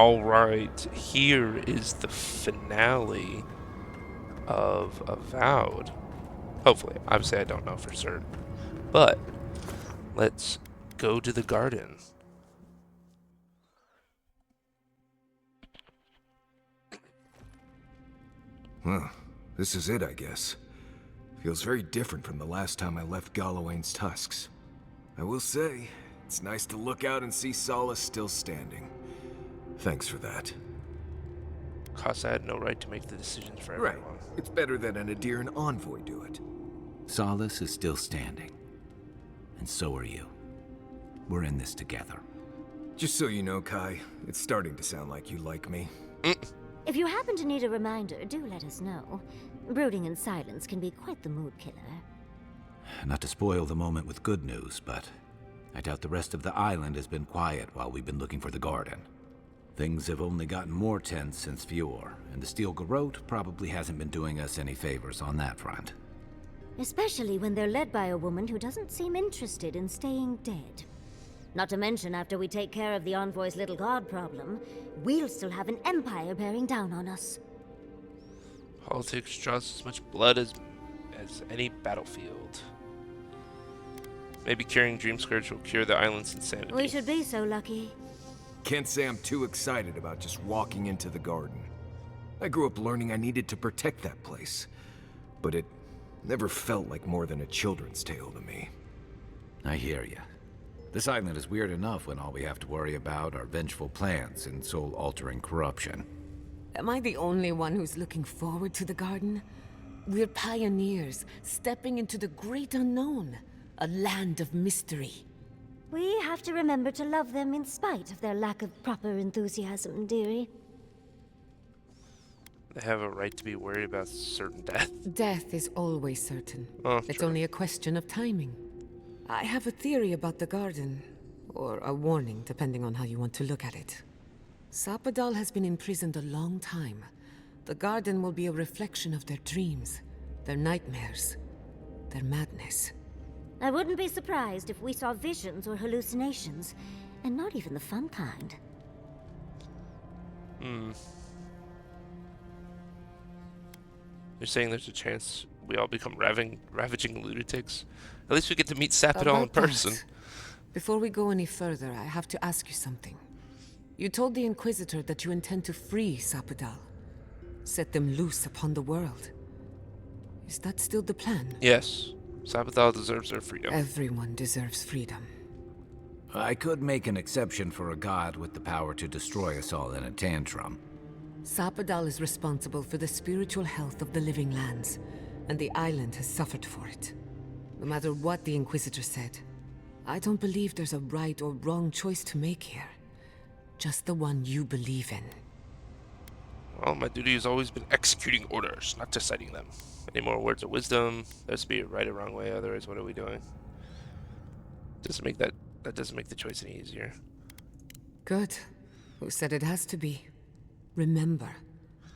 Alright, here is the finale of Avowed. Hopefully. Obviously, I don't know for certain. But, let's go to the garden. Well, this is it, I guess. Feels very different from the last time I left Gallowayne's tusks. I will say, it's nice to look out and see Solace still standing. Thanks for that. Cause I had no right to make the decisions for Right. everyone. It's better that an Adiran envoy do it. Solace is still standing. And so are you. We're in this together. Just so you know, Kai, it's starting to sound like you like me. If you happen to need a reminder, do let us know. Brooding in silence can be quite the mood killer. Not to spoil the moment with good news, but I doubt the rest of the island has been quiet while we've been looking for the garden. Things have only gotten more tense since Fior, and the Steel Garrote probably hasn't been doing us any favors on that front. Especially when they're led by a woman who doesn't seem interested in staying dead. Not to mention, after we take care of the Envoy's little god problem, we'll still have an empire bearing down on us. Politics draws as much blood as any battlefield. Maybe curing Dream Scourge will cure the island's insanity. We should be so lucky. Can't say I'm too excited about just walking into the garden. I grew up learning I needed to protect that place, but it never felt like more than a children's tale to me. I hear ya. This island is weird enough when all we have to worry about are vengeful plans and soul-altering corruption. Am I the only one who's looking forward to the garden? We're pioneers, stepping into the great unknown, a land of mystery. We have to remember to love them in spite of their lack of proper enthusiasm, dearie. They have a right to be worried about certain death. Death is always certain. Oh, It's true. only a question of timing. I have a theory about the garden, or a warning, depending on how you want to look at it. Sapadal has been imprisoned a long time. The garden will be a reflection of their dreams, their nightmares, their madness. I wouldn't be surprised if we saw visions or hallucinations, and not even the fun kind. You're saying there's a chance we all become ravaging lunatics? At least we get to meet Sapadal in About that, person. Before we go any further, I have to ask you something. You told the Inquisitor that you intend to free Sapadal, set them loose upon the world. Is that still the plan? Yes. Sapadal deserves their freedom. Everyone deserves freedom. I could make an exception for a god with the power to destroy us all in a tantrum. Sapadal is responsible for the spiritual health of the living lands, and the island has suffered for it. No matter what the Inquisitor said, I don't believe there's a right or wrong choice to make here. Just the one you believe in. Well, my duty has always been executing orders, not deciding them. Any more words of wisdom? There's be a right or wrong way, otherwise what are we doing? Doesn't make that doesn't make the choice any easier. Good. Who said it has to be? Remember,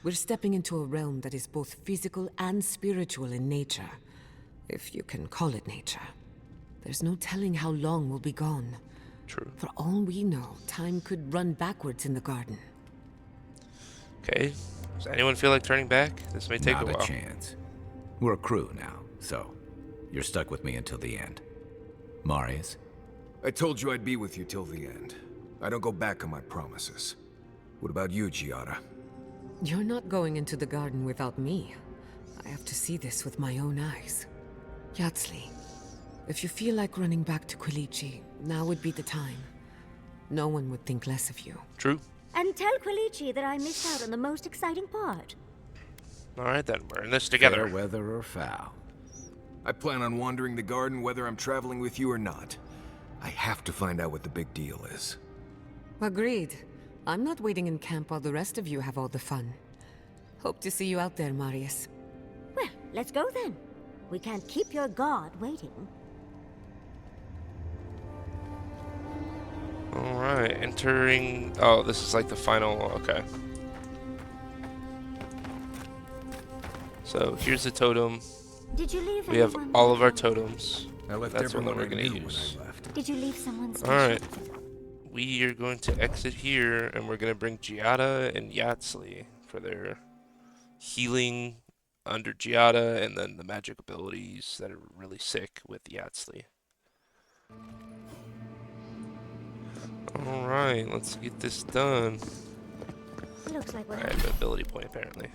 we're stepping into a realm that is both physical and spiritual in nature. If you can call it nature. There's no telling how long we'll be gone. True. For all we know, time could run backwards in the garden. Okay. Does anyone feel like turning back? This may take Not a while. chance. We're a crew now, so you're stuck with me until the end. Marius? I told you I'd be with you till the end. I don't go back on my promises. What about you, Giada? You're not going into the garden without me. I have to see this with my own eyes. Yatsli, if you feel like running back to Quilici, now would be the time. No one would think less of you. True. And tell Quilici that I missed out on the most exciting part. Alright then, we're in this together. Fair weather or foul. I plan on wandering the garden whether I'm traveling with you or not. I have to find out what the big deal is. Agreed. I'm not waiting in camp while the rest of you have all the fun. Hope to see you out there, Marius. Well, let's go then. We can't keep your god waiting. Alright, entering... Oh, this is like the final... Okay. So, here's the totem. Did you leave We have anyone all of our behind? totems. I left That's what everyone we're I gonna knew use. when I left. Did you leave someone special? Alright. we are going to exit here, and we're going to bring Giada and Yatsley for their healing under Giada, and then the magic abilities that are really sick with Yatsley. Alright, let's get this done. Looks like I we'll have have, an ability point, apparently.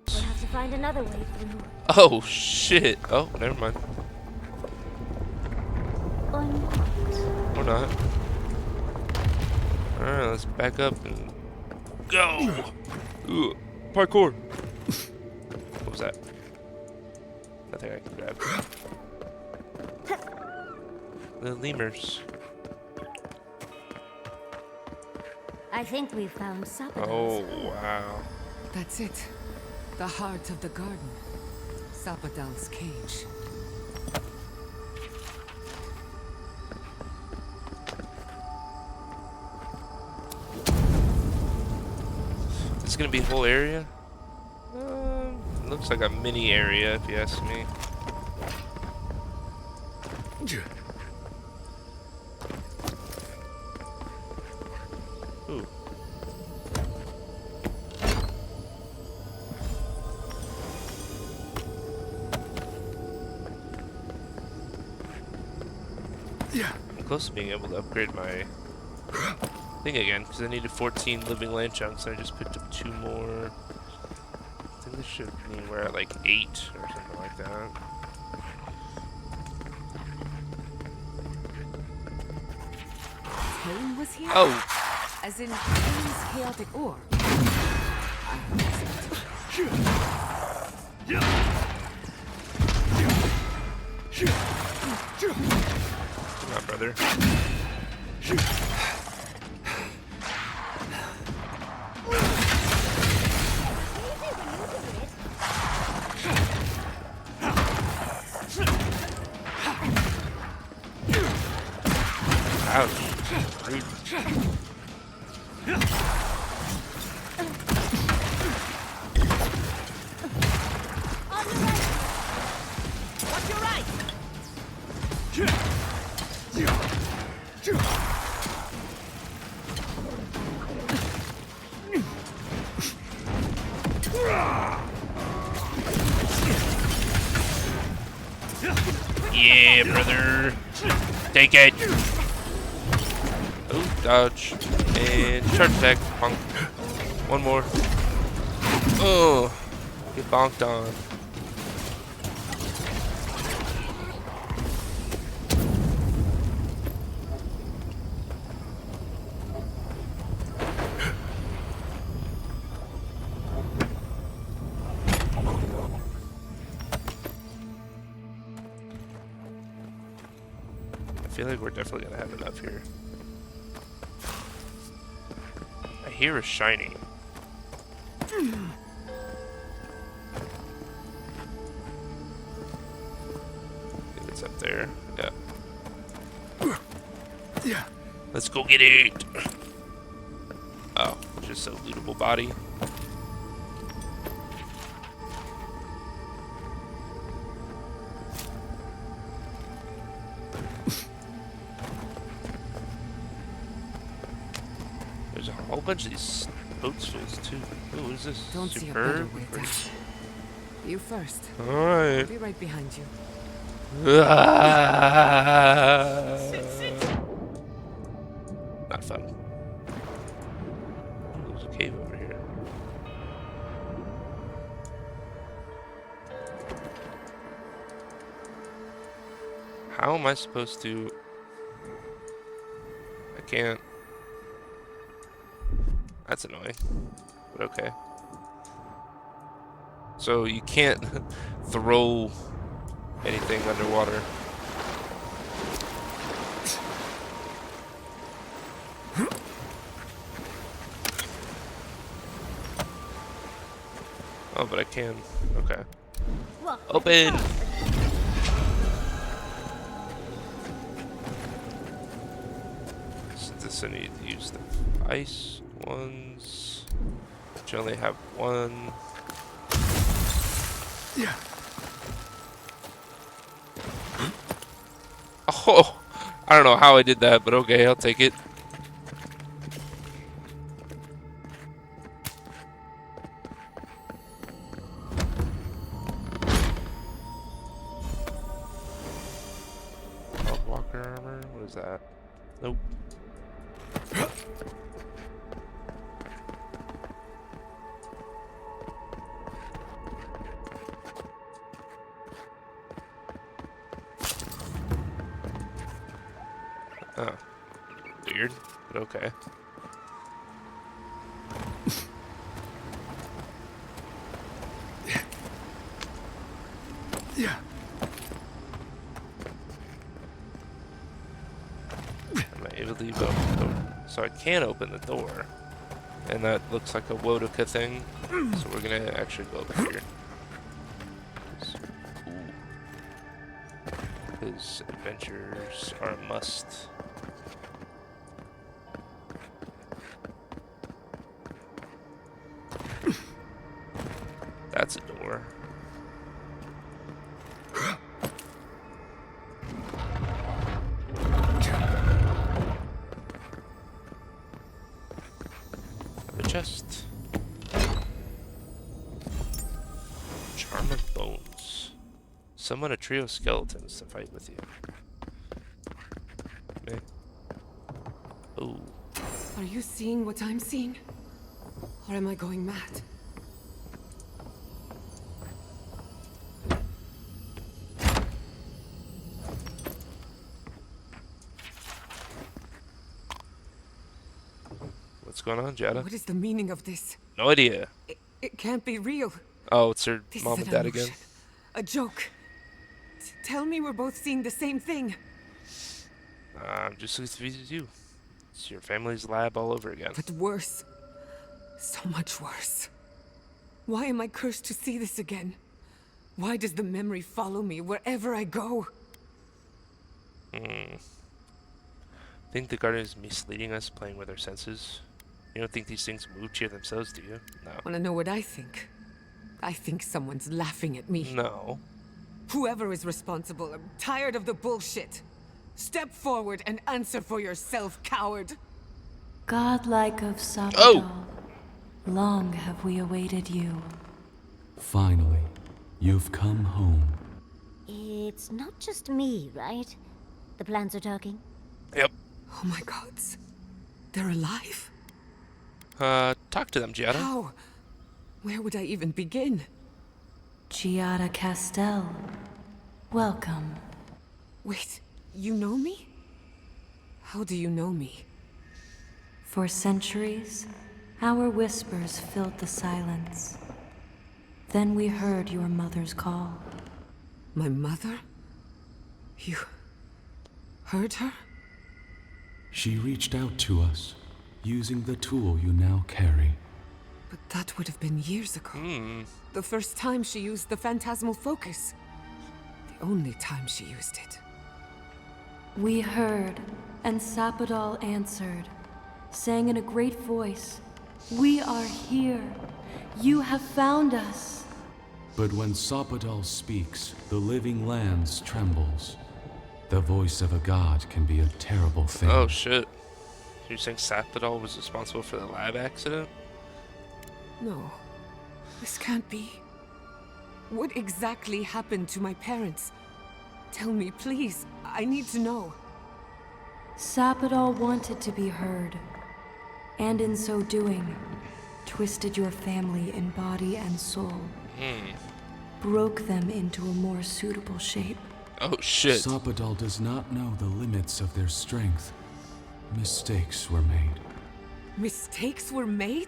we'll have to find another way through. Oh, shit! Oh, never mind. Or not. Or not. Alright, let's back up and go! Ooh, parkour! What was that? Nothing I can grab. The lemurs. I think we've found Sapodals. Oh, wow. That's it. The heart of the garden. Sapodal's cage. This is gonna be a whole area? Looks like a mini area, if you ask me. Ooh. I'm close to being able to upgrade my thing again, because I needed 14 living land chunks, and I just picked up 2 more. I think this should mean we're at like 8 or something like that. Cain was here? Oh! As in Cain's chaotic ore. Come on, brother. Ouch. Rude. Watch your right! Yeah, brother. Take it. Oh, dodge. And charge attack. Bonk. One more. Oh. Get bonked on. I feel like we're definitely gonna have enough here. I hear a shiny. If it's up there. Yeah. Let's go get it. Oh, just a lootable body. There's a whole bunch of these boatfuls too. Oh, what is this? Don't see a better Superb. way down. You first. I'll Alright. be right behind you. Not fun. There's a cave over here. How am I supposed to... I can't... That's annoying. But okay. So you can't throw anything underwater. Oh, but I can. Okay. Open! This I need to use the ice ones, which only have one. Yeah. Oh, I don't know how I did that, but okay, I'll take it. was that? Nope. Oh. Weird, but okay. Yeah. Am I able to leave open the door? So I can open the door. And that looks like a Wodaka thing. So we're gonna actually go over here. His adventures are a must. That's a door. Have a chest. Charm of bones. Summon a trio of skeletons to fight with you. Meh. Ooh. Are you seeing what I'm seeing? Or am I going mad? What's going on, Jada? What is the meaning of this? No idea. It can't be real. Oh, it's her This mom is and an dad again. illusion. A joke. Tell me we're both seeing the same thing. I'm just as confused as you. It's your family's lab all over again. But worse. So much worse. Why am I cursed to see this again? Why does the memory follow me wherever I go? Think the garden is misleading us, playing with our senses? You don't think these things move to themselves, do you? No. Wanna know what I think? I think someone's laughing at me. No. Whoever is responsible, I'm tired of the bullshit. Step forward and answer for yourself, coward. Godlike of Sapadal, Oh! long have we awaited you. Finally, you've come home. It's not just me, right? The plants are talking? Yep. Oh my gods. They're alive? Talk to them, Giada. How? Where would I even begin? Giada Castel, welcome. Wait, you know me? How do you know me? For centuries, our whispers filled the silence. Then we heard your mother's call. My mother? You heard her? She reached out to us, using the tool you now carry. But that would have been years ago. The first time she used the phantasmal focus. The only time she used it. We heard, and Sapadal answered, saying in a great voice, "We are here. You have found us." But when Sapadal speaks, the living lands trembles. The voice of a god can be a terrible thing. Oh, shit. You're saying Sapadal was responsible for the lab accident? No. This can't be. What exactly happened to my parents? Tell me, please. I need to know. Sapadal wanted to be heard, and in so doing, twisted your family in body and soul. Broke them into a more suitable shape. Oh, shit. Sapadal does not know the limits of their strength. Mistakes were made. Mistakes were made?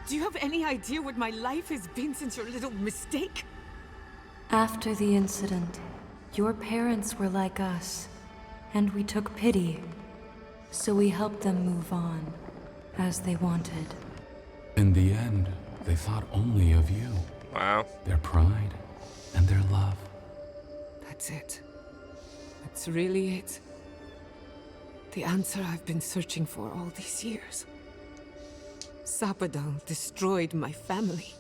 Do you have any idea what my life has been since your little mistake? After the incident, your parents were like us, and we took pity. So we helped them move on, as they wanted. In the end, they thought only of you, Wow. their pride, and their love. That's it. That's really it. The answer I've been searching for all these years. Sapadal destroyed my family.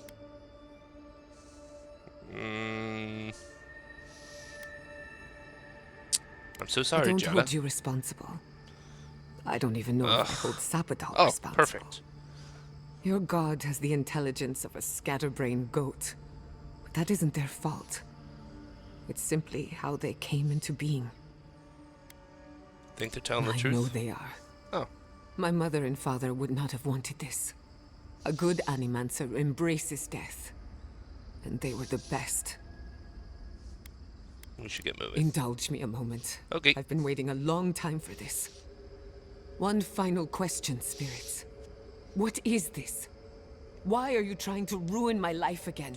I'm so I sorry, don't hold Giada. you responsible. I don't even know if I hold Sapadal Oh, responsible. perfect. Your god has the intelligence of a scatterbrained goat. But that isn't their fault. It's simply how they came into being. Think they're telling the I truth? know they are. Oh. My mother and father would not have wanted this. A good animancer embraces death. And they were the best. We should get moving. Indulge me a moment. Okay. I've been waiting a long time for this. One final question, spirits. What is this? Why are you trying to ruin my life again?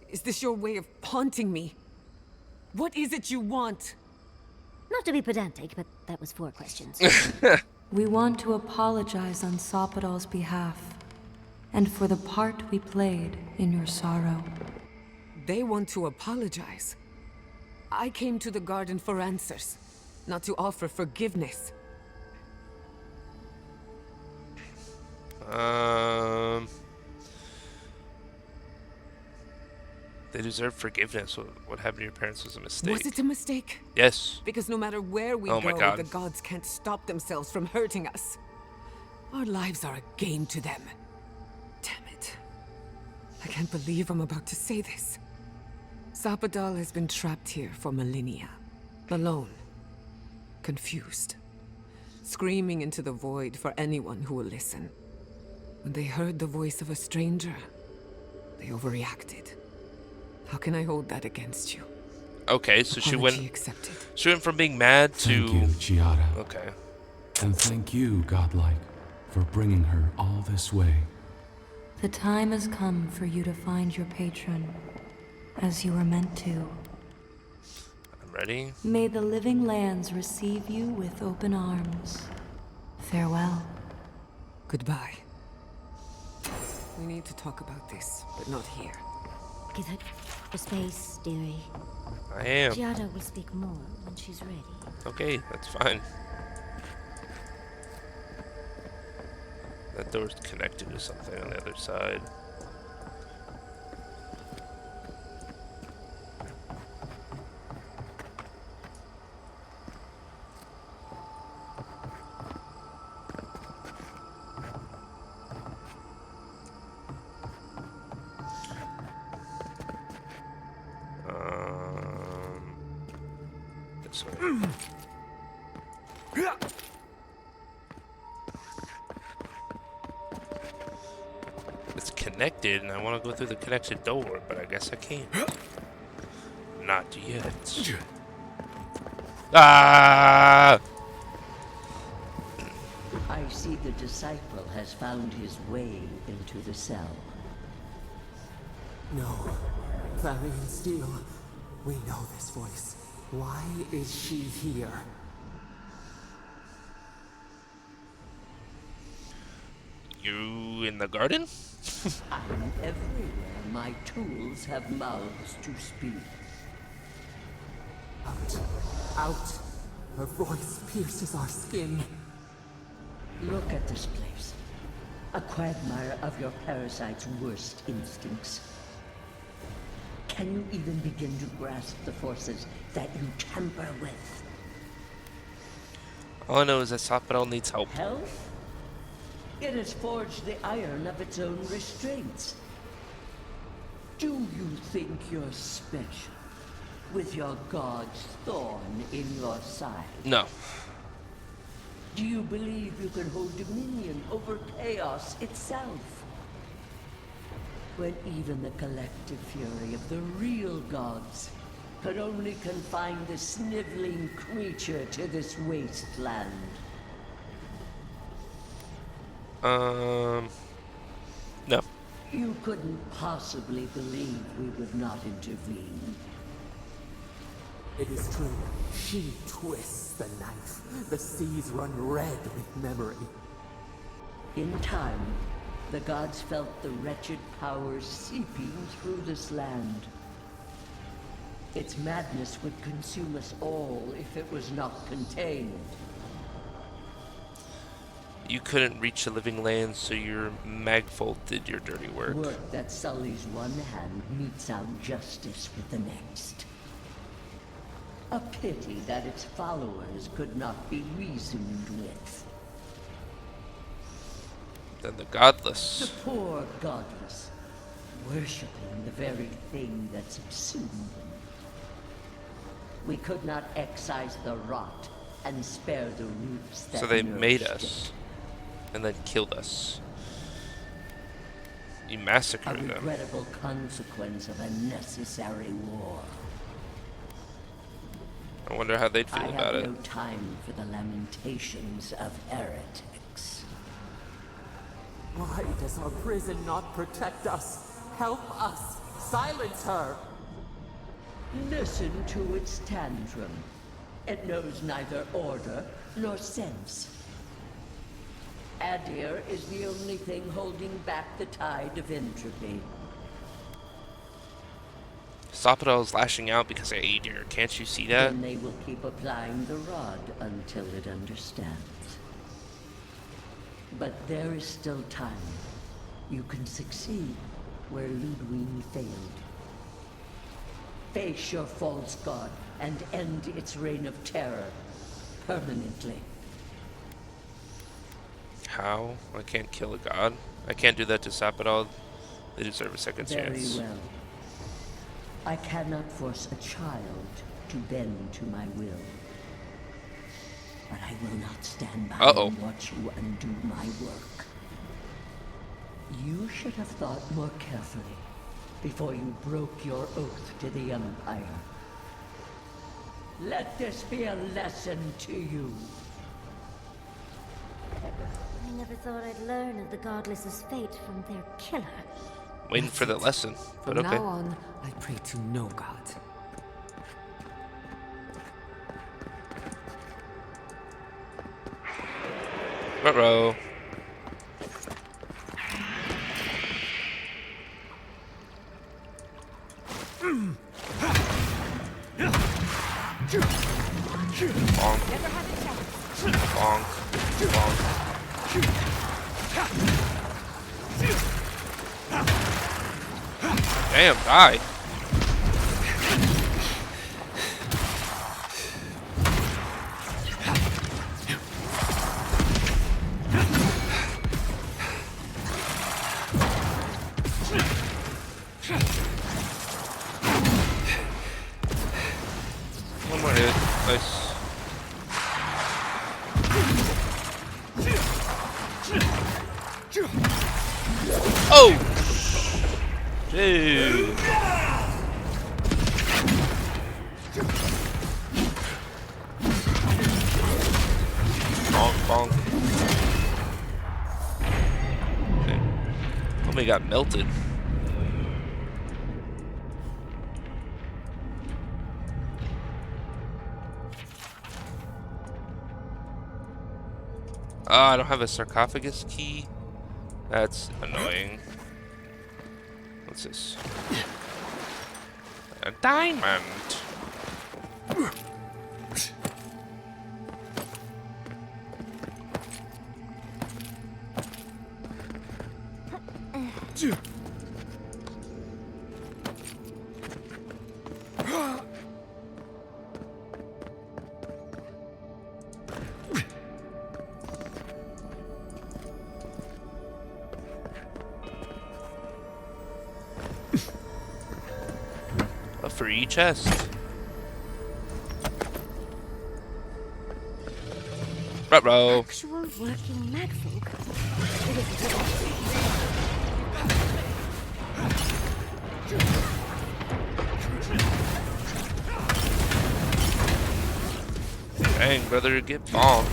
Is this your way of haunting me? What is it you want? Not to be pedantic, but that was 4 questions. We want to apologize on Sopadal's behalf, and for the part we played in your sorrow. They want to apologize. I came to the garden for answers, not to offer forgiveness. They deserve forgiveness. What happened to your parents was a mistake. Was it a mistake? Yes. Because no matter where we Oh my go, God. the gods can't stop themselves from hurting us. Our lives are a game to them. Damn it. I can't believe I'm about to say this. Sapadal has been trapped here for millennia. Alone. Confused. Screaming into the void for anyone who will listen. When they heard the voice of a stranger, they overreacted. How can I hold that against you? Okay, so she Apology went. accepted. She went from being mad to. Thank you, Giada. Okay. And thank you, Godlike, for bringing her all this way. The time has come for you to find your patron, as you were meant to. I'm ready. May the living lands receive you with open arms. Farewell. Goodbye. We need to talk about this, but not here. Give her the space, dearie. I am. Giada will speak more when she's ready. Okay, that's fine. That door's connected to something on the other side. This way. It's connected, and I want to go through the connected door, but I guess I can't. Not yet. Ah! I see the disciple has found his way into the cell. No. Clarion Steel. We know this voice. Why is she here? You in the garden? I'm everywhere my tools have mouths to speak. Out. Out. Her voice pierces our skin. Look at this place. A quagmire of your parasite's worst instincts. Can you even begin to grasp the forces that you tamper with? All I know is that Sapadal needs help. Health? It has forged the iron of its own restraints. Do you think you're special with your god's thorn in your side? No. Do you believe you can hold dominion over chaos itself? When even the collective fury of the real gods could only confine the sniveling creature to this wasteland. No. You couldn't possibly believe we would not intervene. It is true. She twists the knife. The seas run red with memory. In time, the gods felt the wretched powers seeping through this land. Its madness would consume us all if it was not contained. You couldn't reach the living land, so your Magfold did your dirty work. Work that sullies one hand meets out justice with the next. A pity that its followers could not be reasoned with. Then the The godless. poor godless, worshipping the very thing that subsumed them. We could not excise the rot and spare the roots that So they made nourished us and then killed us. You it. A massacred them. regrettable consequence of a necessary war. I wonder how they'd I feel have about it. no time for the lamentations of heretics. Why does our prison not protect us? Help us! Silence her! Listen to its tantrum. It knows neither order nor sense. Adir is the only thing holding back the tide of entropy. Sopodal is lashing out because of Adir. Can't you see that? Then they will keep applying the rod until it understands. But there is still time. You can succeed where Ludwig failed. Face your false god and end its reign of terror permanently. How? I can't kill a god. I can't do that to Sopodal. They deserve a second Very chance. well. I cannot force a child to bend to my will. But I will not stand by and watch you undo my work. You should have thought more carefully before you broke your oath to the Empire. Let this be a lesson to you. I never thought I'd learn of the Godless's fate from their killer. Waiting for the lesson, but From okay. now on, I pray to no god. Ruh-roh. Bonk. Bonk. Bonk. Damn, die. One more hit. Nice. Oh! Dude. Bonk, bonk. Okay. Homie got melted. I don't have a sarcophagus key. That's annoying. What's this? A diamond. A free chest. Ruh-roh. Actual working magfolk. Dang, brother, get bombed.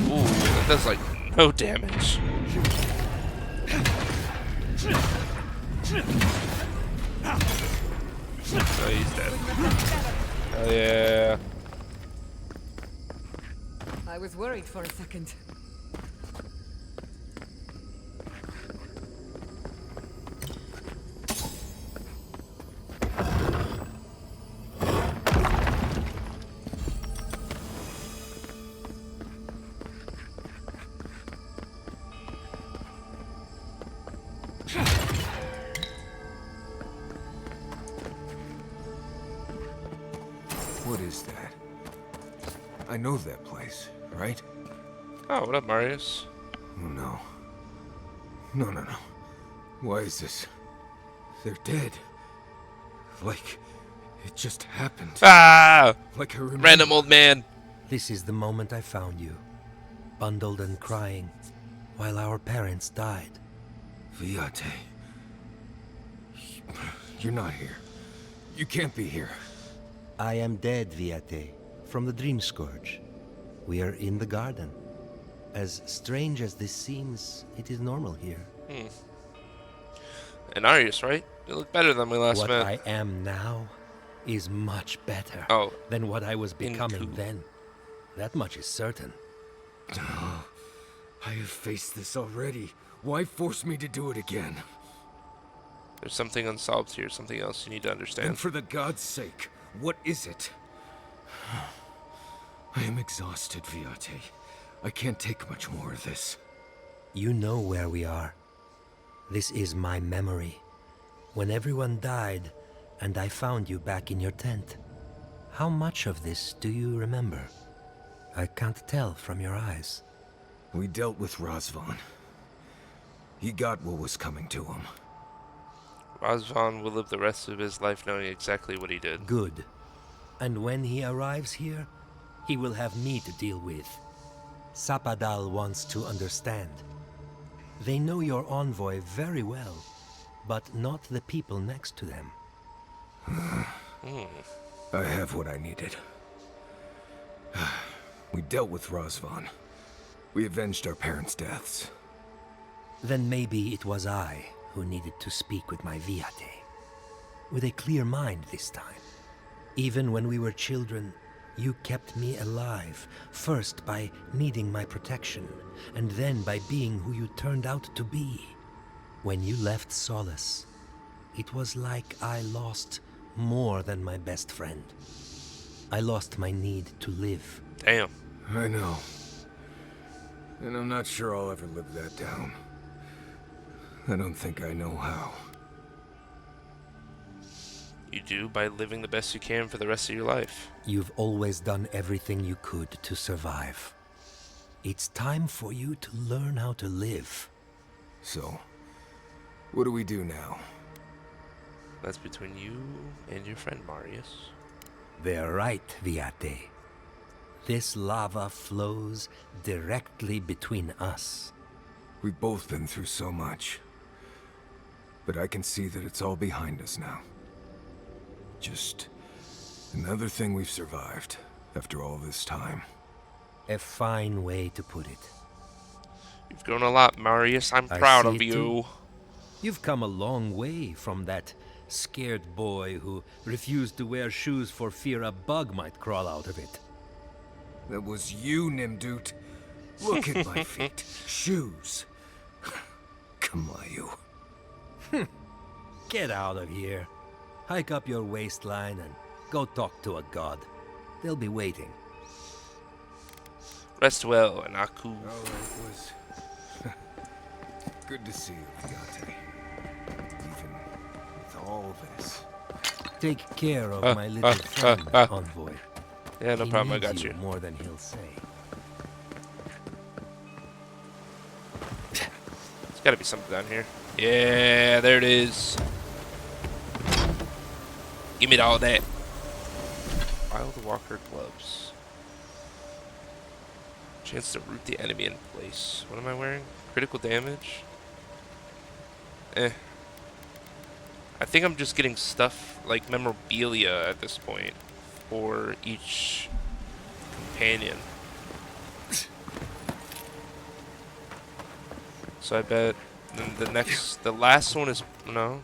Ooh, that does like no damage. Oh, he's dead. Oh yeah. I was worried for a second. What is that? I know that place, right? Oh, what up, Marius? Oh no. No, no, no. Why is this? They're dead. Like, it just happened. Ah! Like I remember. Random old man. This is the moment I found you, bundled and crying, while our parents died. Viate. You're not here. You can't be here. I am dead, Viate, from the Dream Scourge. We are in the garden. As strange as this seems, it is normal here. And Arius, right? You look better than we last What met. I am now is much better Oh, than what I was becoming into- then. That much is certain. I have faced this already. Why force me to do it again? There's something unsolved here, something else you need to And understand. for the god's sake, what is it? I am exhausted, Viate. I can't take much more of this. You know where we are. This is my memory. When everyone died, and I found you back in your tent. How much of this do you remember? I can't tell from your eyes. We dealt with Razvan. He got what was coming to him. Razvan will live the rest of his life knowing exactly what he did. Good. And when he arrives here, he will have me to deal with. Sapadal wants to understand. They know your envoy very well, but not the people next to them. I have what I needed. We dealt with Razvan. We avenged our parents' deaths. Then maybe it was I who needed to speak with my Viate. With a clear mind this time. Even when we were children, you kept me alive, first by needing my protection, and then by being who you turned out to be. When you left Solace, it was like I lost more than my best friend. I lost my need to live. Damn. I know. And I'm not sure I'll ever live that down. I don't think I know how. You do by living the best you can for the rest of your life. You've always done everything you could to survive. It's time for you to learn how to live. So, what do we do now? That's between you and your friend Marius. They're right, Viate. This lava flows directly between us. We've both been through so much. But I can see that it's all behind us now. Just another thing we've survived after all this time. A fine way to put it. You've grown a lot, Marius. I'm I proud see of it you. too. You've come a long way from that scared boy who refused to wear shoes for fear a bug might crawl out of it. That was you, Nimdut. Look at my feet. Shoes. Kamayu. Get out of here. Hike up your waistline and go talk to a god. They'll be waiting. Rest well, Anaku. Oh, it was good to see you, Viate. Even with all this. Take care of my little friend, envoy. Yeah, no He problem. I needs got you. more than he'll say. There's got to be something down here. Yeah, there it is. Give me all that. Wild Walker gloves. Chance to root the enemy in place. What am I wearing? Critical damage? I think I'm just getting stuff like memorabilia at this point for each companion. So I bet the last one is, no.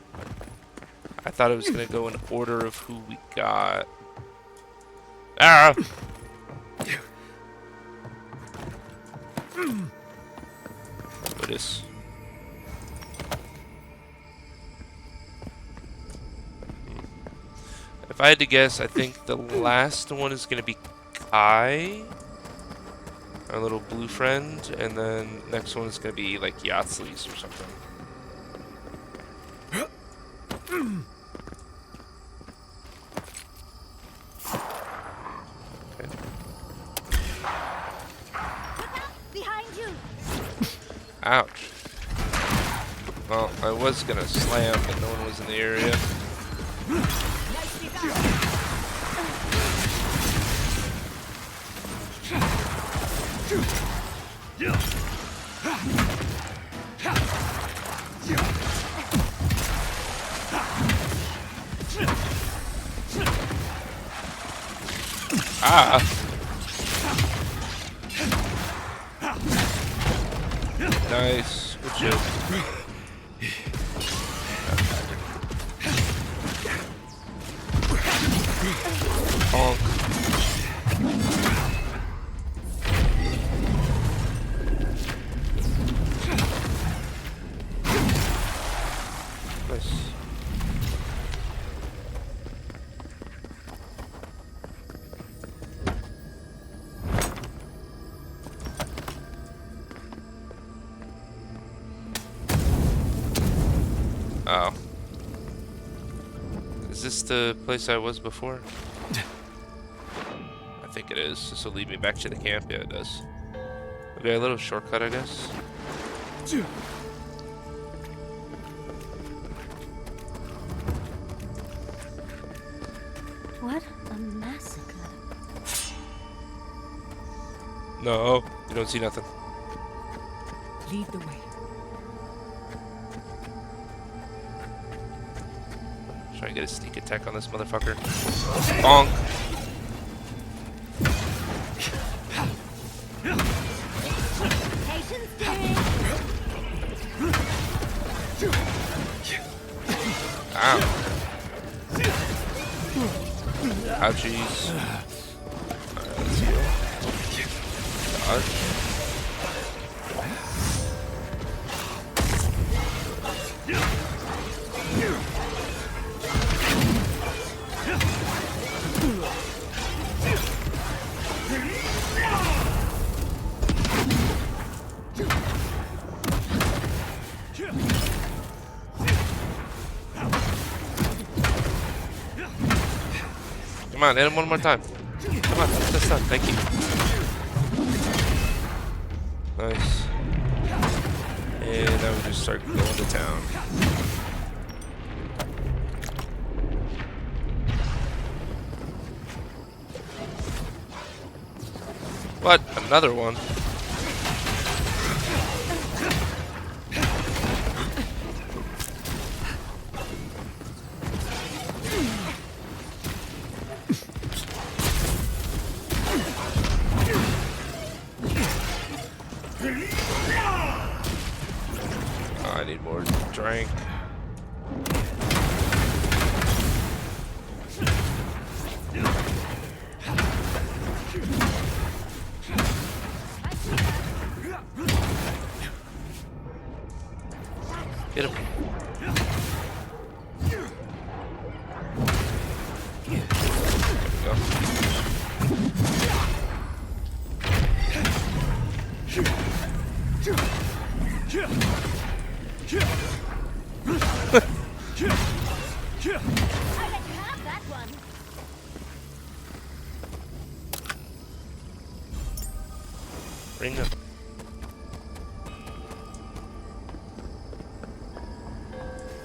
I thought it was going to go in order of who we got. Ah! What is? If I had to guess, I think the last one is going to be Kai, our little blue friend, and then next one is going to be like Yatsli's or something. Behind you! Ouch. Well, I was gonna slam, but no one was in the area. Ah! Nice. Good job. Honk. Nice. Oh. Is this the place I was before? I think it is. This will lead me back to the camp. Yeah, it does. Okay, a little shortcut, I guess. What a massacre. No, you don't see nothing. Lead the way. Try and get a sneak attack on this motherfucker. Bonk. Patience, dearie. Ow. Ouchies. Alright, let's heal. Dodge. Come on, hit him one more time. Come on, that's this time. Thank you. Nice. And now we just start going to town. What? Another one? Oh, I need more drink. Get him. There Bring him.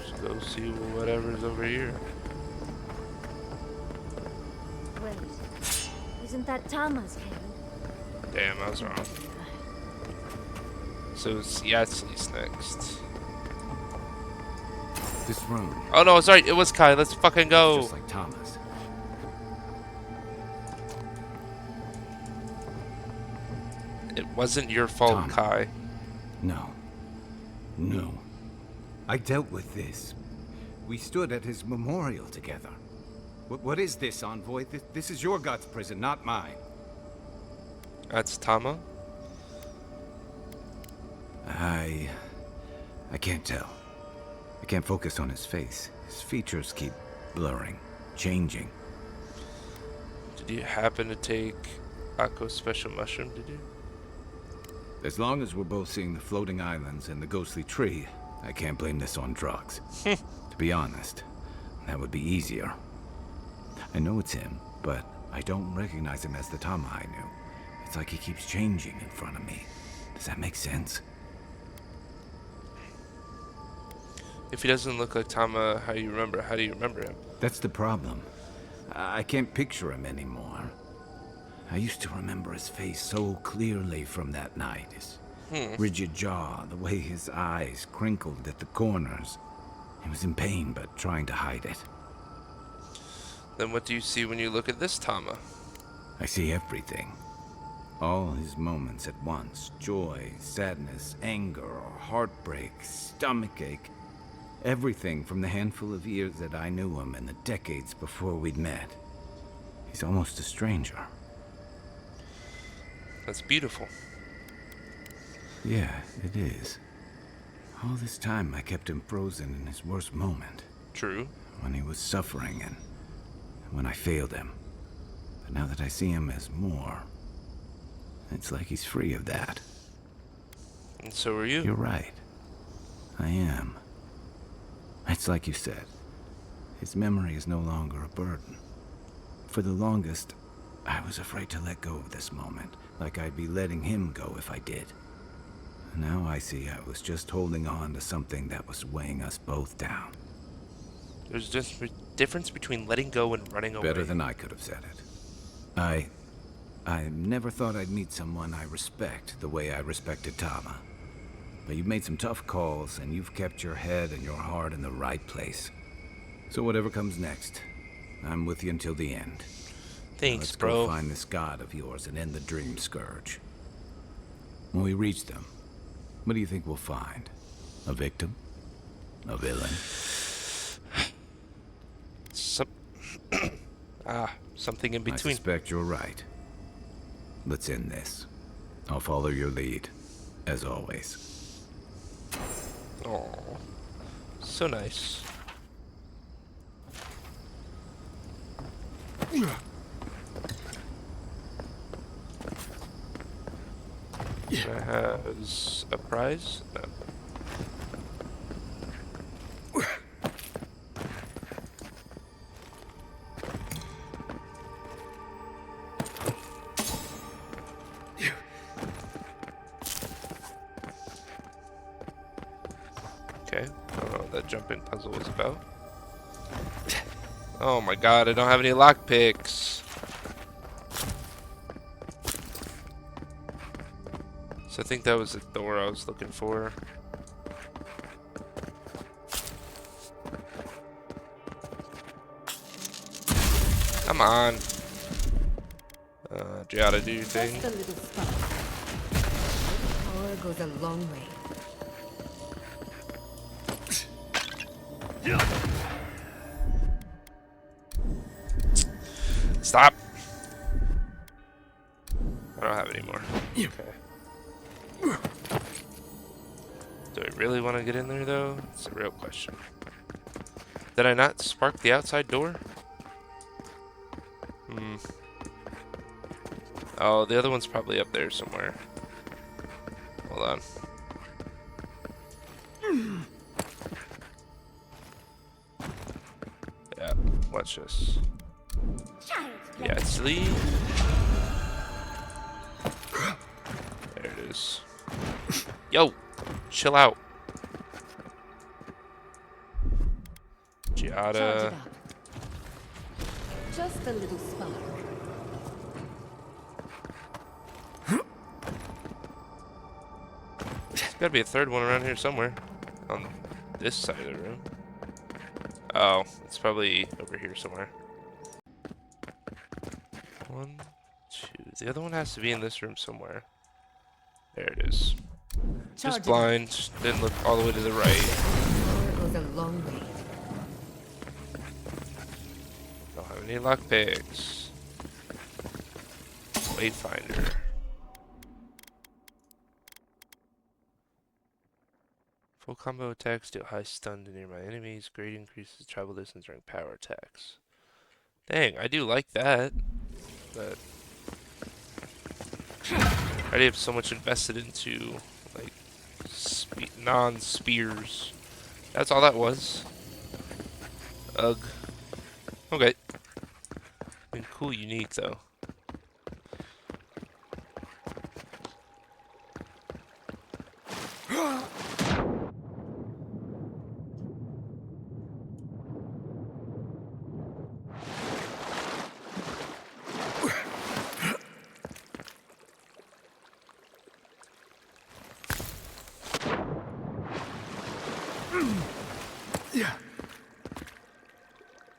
Let's go see whatever's over here. Wait. Isn't that Tama's cabin? Damn, I was wrong. So it's Yatsli's next. This room, Oh no, sorry, it was Kai. Let's fucking go. just like Thomas. It wasn't your fault, Tom. Kai. No. No. I dealt with this. We stood at his memorial together. What is this, Envoy? This is your God's prison, not mine. That's Tama. I can't tell. I can't focus on his face. His features keep blurring, changing. Did you happen to take Akko's special mushroom, did you? As long as we're both seeing the floating islands and the ghostly tree, I can't blame this on drugs. To be honest, that would be easier. I know it's him, but I don't recognize him as the Tama I knew. It's like he keeps changing in front of me. Does that make sense? If he doesn't look like Tama, how do you remember him? That's the problem. I can't picture him anymore. I used to remember his face so clearly from that night. His rigid jaw, the way his eyes crinkled at the corners. He was in pain, but trying to hide it. Then what do you see when you look at this Tama? I see everything. All his moments at once. Joy, sadness, anger, heartbreak, stomachache. Everything from the handful of years that I knew him and the decades before we'd met. He's almost a stranger. That's beautiful. Yeah, it is. All this time I kept him frozen in his worst moment. True. When he was suffering and when I failed him. But now that I see him as more, it's like he's free of that. And so are you. You're right. I am. It's like you said. His memory is no longer a burden. For the longest, I was afraid to let go of this moment, like I'd be letting him go if I did. Now I see I was just holding on to something that was weighing us both down. There's just a difference between letting go and running away. Better than I could have said it. I never thought I'd meet someone I respect the way I respected Tama. But you've made some tough calls, and you've kept your head and your heart in the right place. So whatever comes next, I'm with you until the end. Thanks, Let's bro. go find this god of yours and end the dream scourge. When we reach them, what do you think we'll find? A victim? A villain? Something in I between. suspect you're right. Let's end this. I'll follow your lead, as always. Oh, so nice. That has a prize? No. Okay, I don't know what that jumping puzzle was about. Oh my god, I don't have any lockpicks. So I think that was the door I was looking for. Come on. Giada, do your thing. Just a little spark. Power goes a long way. Stop. I don't have any more. Okay. Do I really want to get in there, though? It's a real question. Did I not spark the outside door? Oh, the other one's probably up there somewhere. Hold on. Yeah, watch this. Yeah, it's Lee. There it is. Yo, chill out. Charge it Giada. up. Just a little spark. There's gotta be a third one around here somewhere. On this side of the room. Oh, it's probably over here somewhere. 1, 2. The other one has to be in this room somewhere. There it is. Charge Just it blind. Didn't look all the way to the right. Power goes a long way. Don't have any lockpicks. Wayfinder. Full combo attacks deal high stun to nearby enemies. Great increases travel distance during power attacks. Dang, I do like that. But I already have so much invested into like non-spears. That's all that was. Ugh. Okay. Been cool, unique though.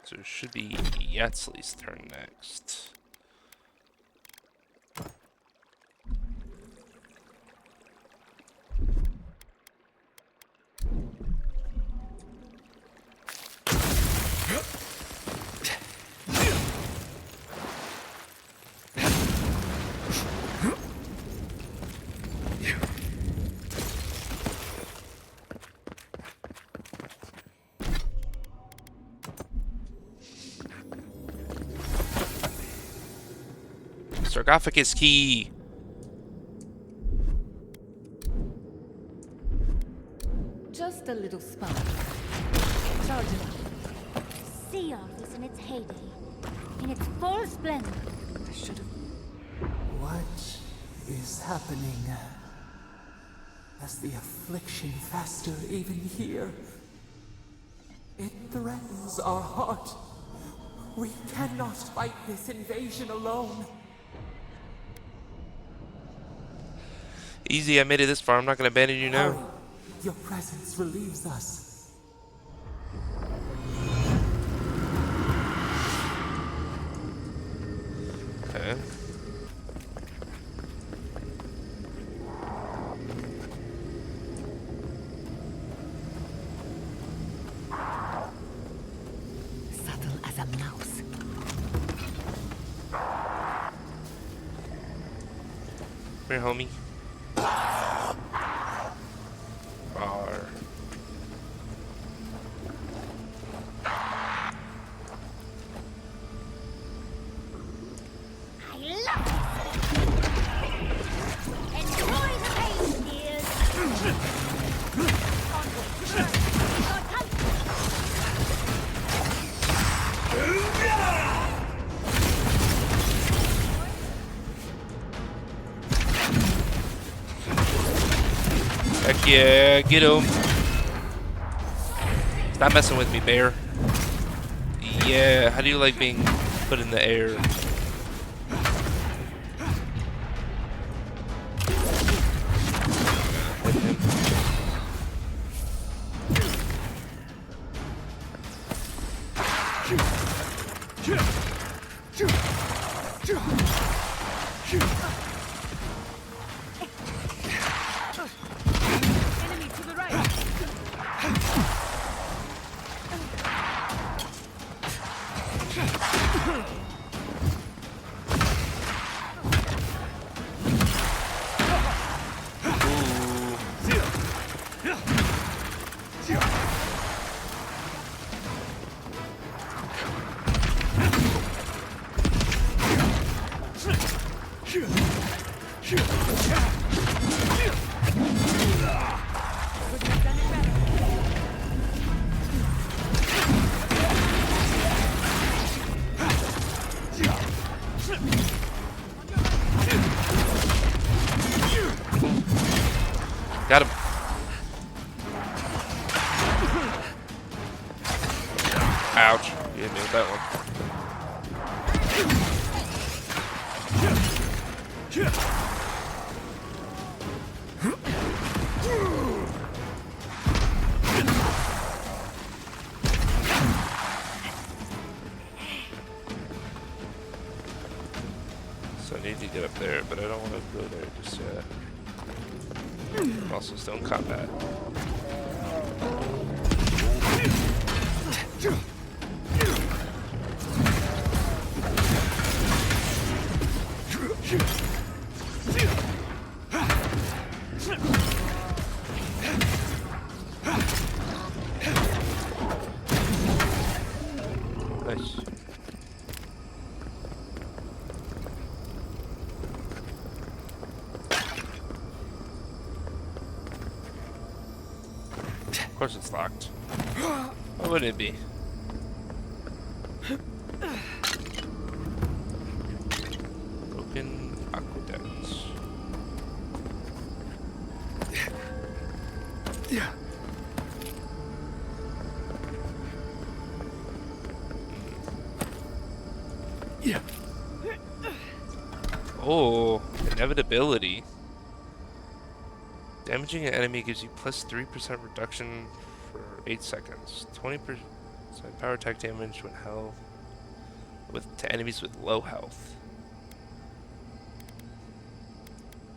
So it should be Yatzley's turn next. Sarcophagus key. Just a little spark. Charge it up. Sea Arthur's in its heyday, in its full splendor. I should have. What is happening? As the affliction fester even here, it threatens our heart. We cannot fight this invasion alone. Easy, I made it this far. I'm not gonna abandon you Hurry. now. Your presence relieves us. Okay. Subtle as a mouse. Come here, homie. Bar. I love it! Enjoy the pain, dears! Onward to the right! God, come! Heck yeah, get him. Stop messing with me, bear. Yeah, how do you like being put in the air? Enemy to the right. Got him. Ouch. You hit me with that one. So I need to get up there, but I don't want to go there just yet. I'm also still in combat. Nice. Of course it's locked. Why wouldn't it be? Broken aqueducts. Oh, inevitability. Damaging an enemy gives you plus 3% reduction for 8 seconds. 20% So power attack damage when health to enemies with low health.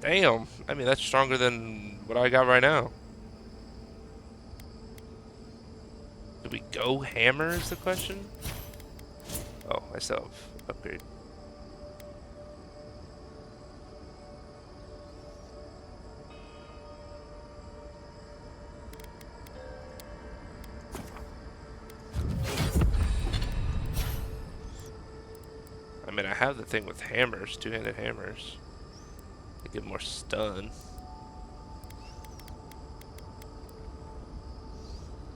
Damn, I mean that's stronger than what I got right now. Do we go hammer is the question? Oh, I still have upgrade. I mean, I have the thing with hammers, two-handed hammers. They give more stun.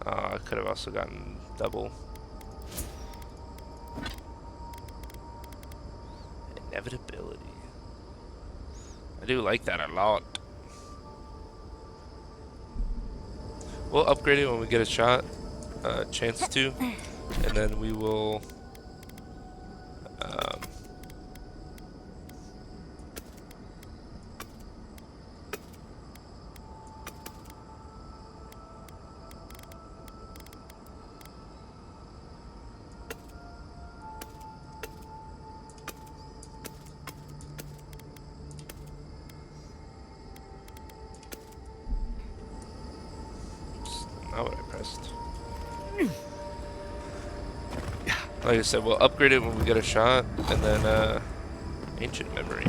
I could have also gotten double. Inevitability. I do like that a lot. We'll upgrade it when we get a shot, chance to, and then we will. Not what I pressed. Like I said, we'll upgrade it when we get a shot, and then ancient memory.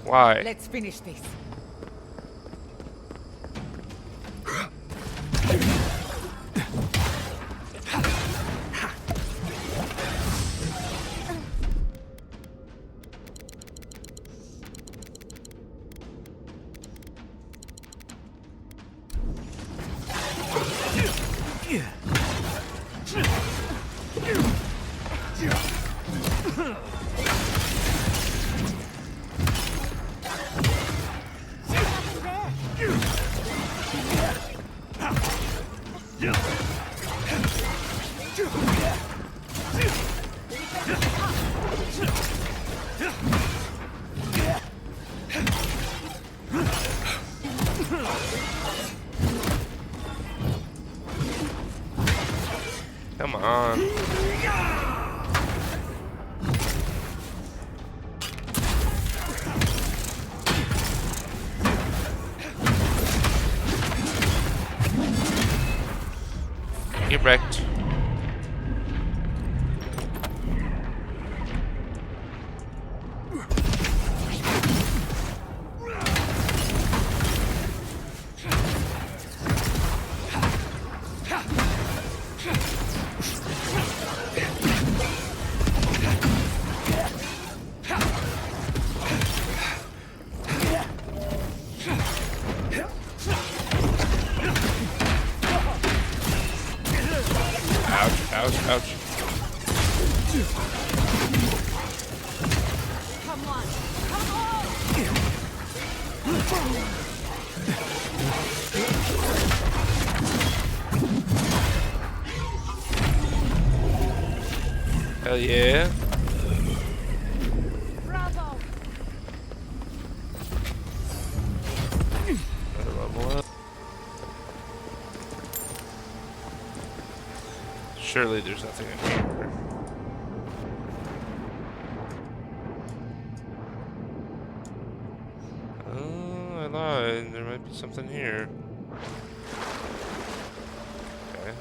Why? Let's finish this. Come on. Get wrecked. Ouch, ouch. Come on! Come on! Hell yeah. Bravo! Another level up. Surely there's nothing in here. Oh, I lied. There might be something here. Okay.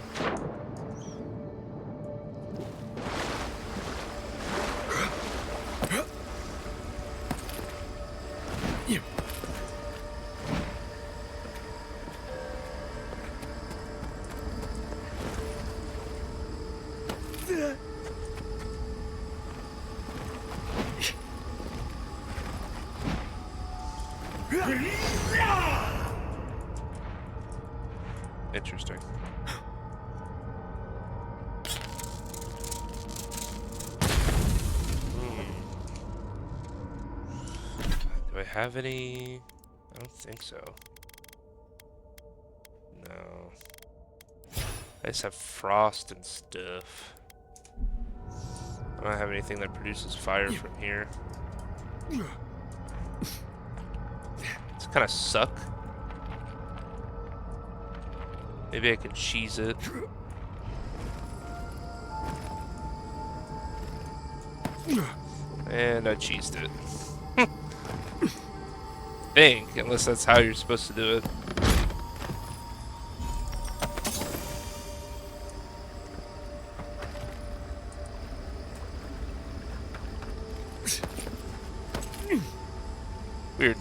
Interesting. Do I have any? I don't think so. No. I just have frost and stuff. I don't have anything that produces fire from here. It's kind of suck. Maybe I can cheese it. And I cheesed it. Think, unless that's how you're supposed to do it. Weird.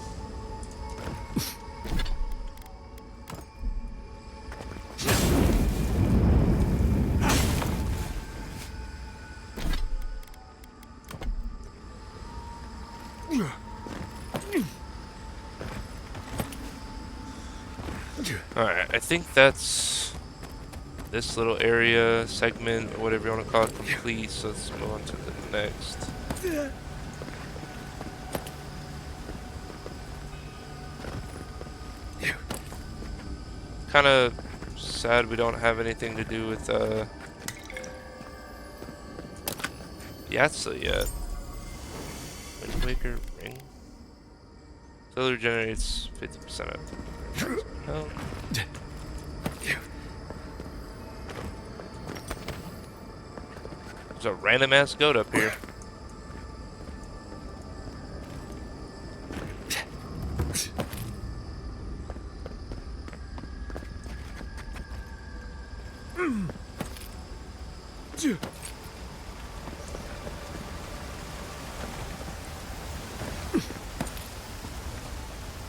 Alright, I think that's this little area, segment, or whatever you want to call it, complete. So let's move on to the next. Kind of sad we don't have anything to do with Yatsua yet. Wind Waker ring. Solar generates 50% of health. There's a random ass goat up here.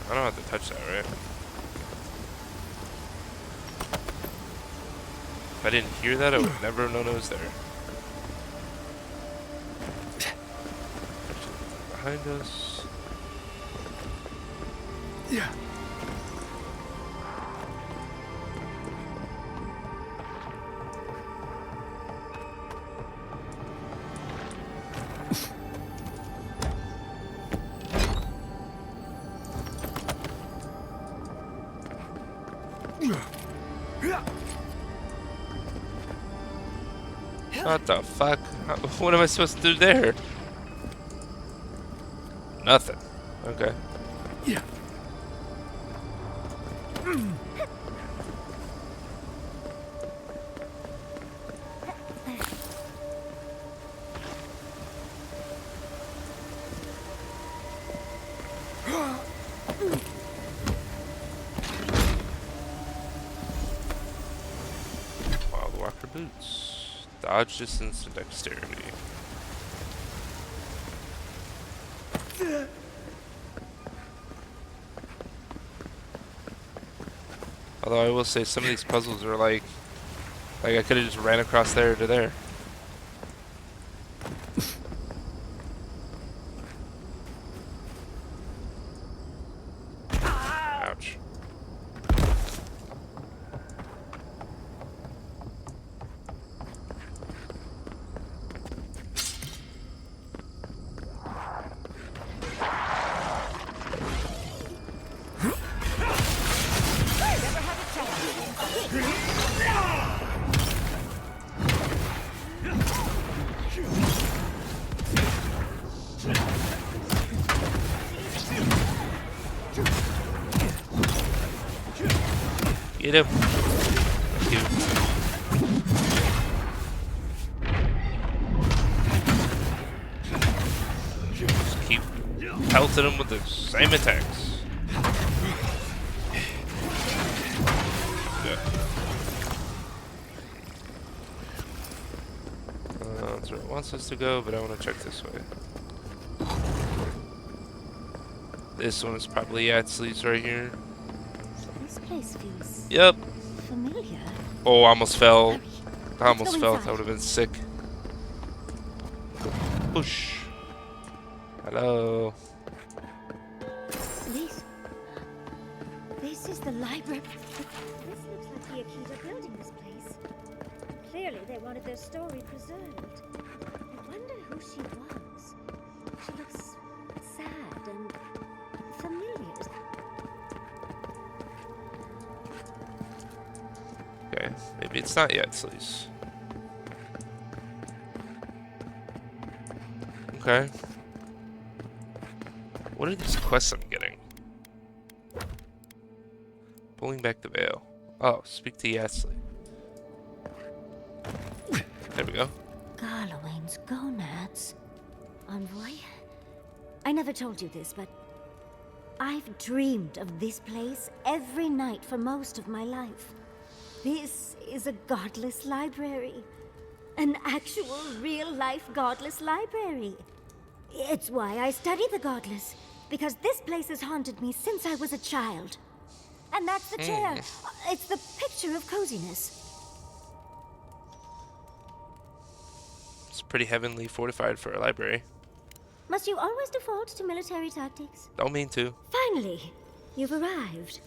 I don't have to touch that, right? If I didn't hear that, I would never have known it was there. Behind us. Yeah. What the fuck? What am I supposed to do there? Nothing. Okay. Yeah. Wild Walker boots. Dodge distance and dexterity. Although I will say some of these puzzles are like I could have just ran across there to there. Ouch. Get him. Thank you. Just keep pelting him with the same attacks. Yeah. That's where it wants us to go, but I want to check this way. This one is probably Yatsley's right here. This place feels Yep. familiar. Oh, I almost fell. I Let's almost go fell. inside. That would have been sick. Push. Hello. This is the library. This looks like the Akita building this place. Clearly they wanted their story preserved. I wonder who she was. She looks sad and familiar. Okay, maybe it's not Yatsley's. Okay. What are these quests I'm getting? Pulling back the veil. Oh, speak to Yasley. There we go. Garlowain's gonads. Envoy? I never told you this, but I've dreamed of this place every night for most of my life. This is a godless library. An actual, real-life godless library. It's why I study the godless, because this place has haunted me since I was a child. And that's the chair. It's the picture of coziness. It's pretty heavenly fortified for a library. Must you always default to military tactics? Don't mean to. Finally, you've arrived.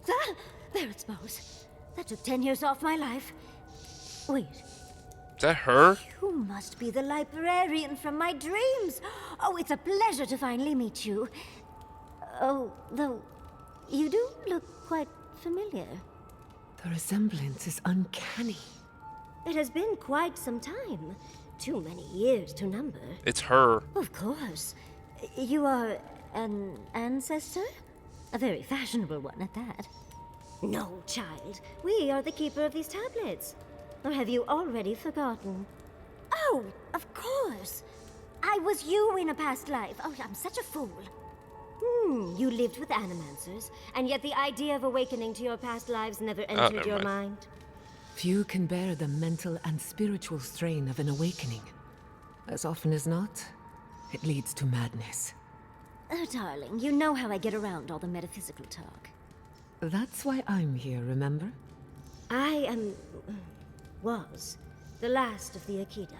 Ah, there it goes. That took 10 years off my life. Wait, Is that her? you must be the librarian from my dreams. Oh, it's a pleasure to finally meet you. Oh, though, you do look quite familiar. The resemblance is uncanny. It has been quite some time. Too many years to number. It's her. Of course. You are an ancestor? A very fashionable one at that. No, child. We are the keeper of these tablets. Or have you already forgotten? Oh, of course. I was you in a past life. Oh, I'm such a fool. You lived with animancers, and yet the idea of awakening to your past lives never entered never your mind. mind. Few can bear the mental and spiritual strain of an awakening. As often as not, it leads to madness. Oh, darling, you know how I get around all the metaphysical talk. That's why I'm here, remember? I was the last of the Akita.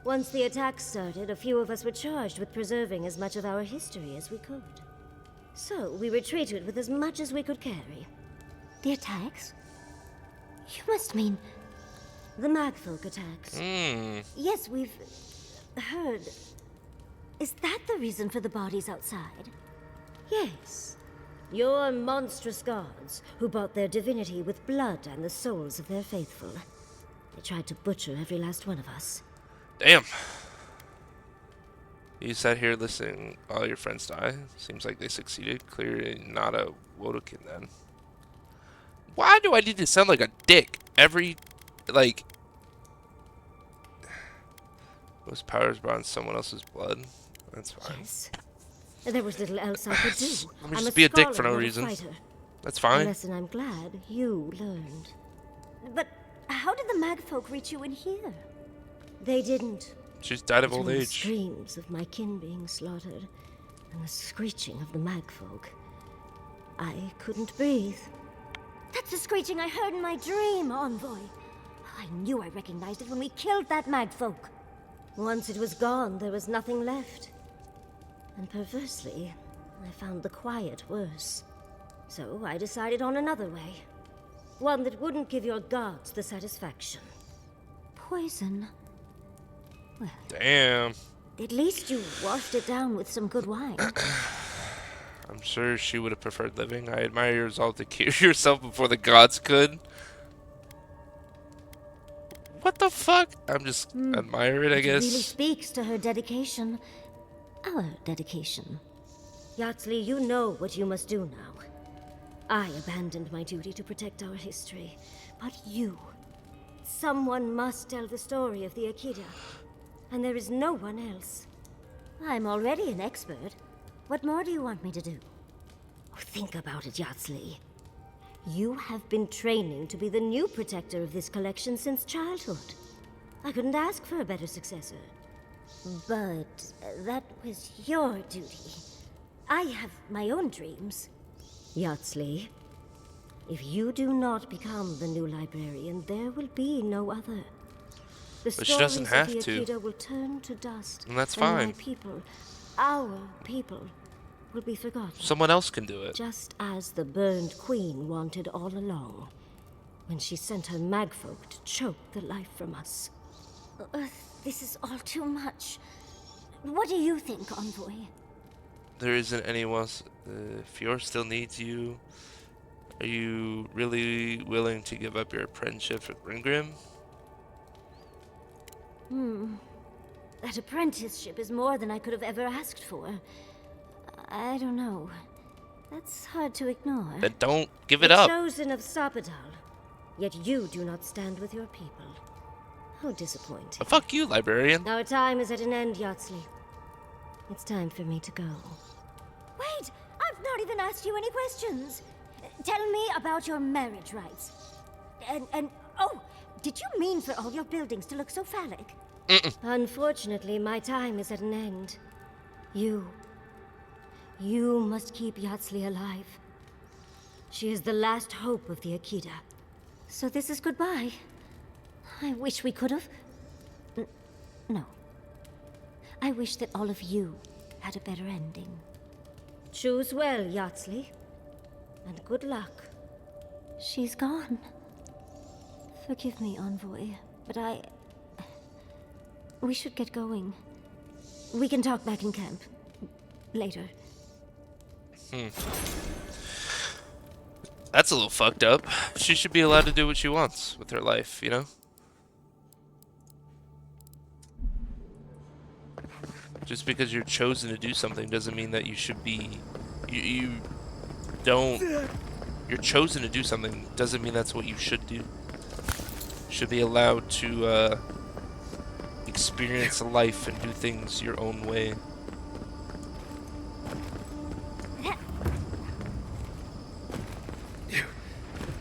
Once the attack started, a few of us were charged with preserving as much of our history as we could. So we retreated with as much as we could carry. The attacks? You must mean the Magfolk attacks. Yes, we've heard. Is that the reason for the bodies outside? Yes. Your monstrous gods, who bought their divinity with blood and the souls of their faithful. They tried to butcher every last one of us. Damn. You sat here listening all your friends die. Seems like they succeeded. Clearly not a Wodokin then. Why do I need to sound like a dick every, like... Those powers brought in someone else's blood? That's fine. Yes. There was little else I could do. Let me I'm just a be a dick for scholar, no not a reason. fighter. That's A fine. lesson I'm glad you learned. But how did the Magfolk reach you in here? They didn't. She's died of old Between the age. screams of my kin being slaughtered and the screeching of the Magfolk, I couldn't breathe. That's the screeching I heard in my dream, Envoy. I knew I recognized it when we killed that Magfolk. Once it was gone, there was nothing left. And perversely, I found the quiet worse. So I decided on another way. One that wouldn't give your gods the satisfaction. Poison. Well, Damn. at least you washed it down with some good wine. I'm sure she would have preferred living. I admire your resolve to cure yourself before the gods could. What the fuck? I'm just admire it, I It really guess. speaks to her dedication. Our dedication. Yatsley, you know what you must do now. I abandoned my duty to protect our history. But you... Someone must tell the story of the Akita. And there is no one else. I'm already an expert. What more do you want me to do? Oh, think about it, Yatsley. You have been training to be the new protector of this collection since childhood. I couldn't ask for a better successor. But that was your duty. I have my own dreams. Yatsley, if you do not become the new librarian, there will be no other. The But she doesn't stories have of the to. Akita will turn to dust. And that's My fine. people, our people, will be forgotten. Someone else can do it. Just as the burned queen wanted all along, when she sent her magfolk to choke the life from us. This is all too much. What do you think, Envoy? There isn't anyone else. Fior still needs you. Are you really willing to give up your apprenticeship for Gringrim? That apprenticeship is more than I could have ever asked for. I don't know. That's hard to ignore. Then don't give it The up. chosen of Sapadal, yet you do not stand with your people. How disappointing. Fuck you, librarian. Our time is at an end, Yardsley. It's time for me to go. Wait! I've not even asked you any questions. Tell me about your marriage rights. And oh, did you mean for all your buildings to look so phallic? Unfortunately, my time is at an end. You must keep Yardsley alive. She is the last hope of the Akita. So this is goodbye. I wish we could have... No. I wish that all of you had a better ending. Choose well, Yardsley. And good luck. She's gone. Forgive me, Envoy, but we should get going. We can talk back in camp. Later. That's a little fucked up. She should be allowed to do what she wants with her life, you know? Just because you're chosen to do something doesn't mean that you should be... You don't... You're chosen to do something doesn't mean that's what you should do. You should be allowed to experience life and do things your own way.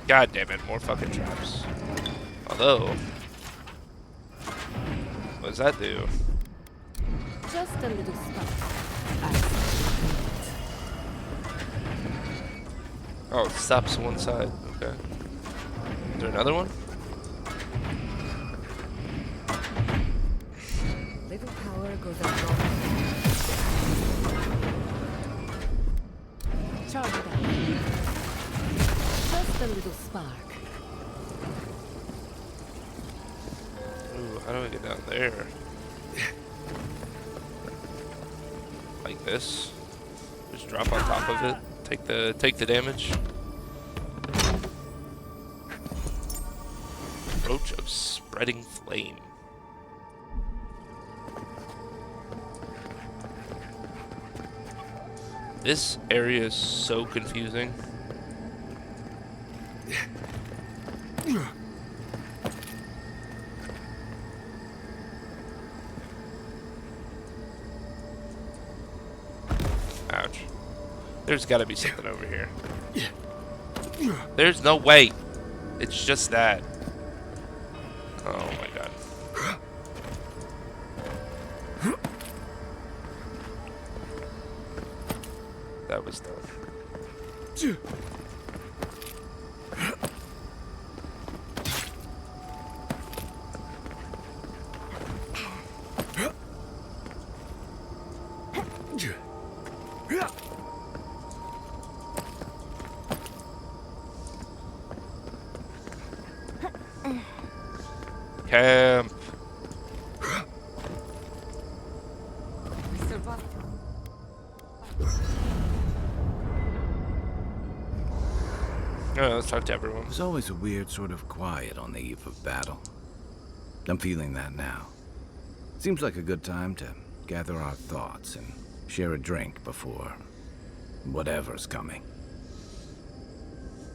God damn it, more fucking traps. Although... What does that do? Just a little stuff. Oh, it stops one side. Okay. Is there another one? Little power goes a long way. Charge it up. Just a little spark. Ooh, how do I get down there? Like this. Just drop on top of it. Take the damage. Roach of Spreading Flame. This area is so confusing. Ouch. There's gotta be something over here. There's no way. It's just that. Oh my god. That was dumb. Camp. Alright, let's talk to everyone. There's always a weird sort of quiet on the eve of battle. I'm feeling that now. Seems like a good time to gather our thoughts and share a drink before whatever's coming.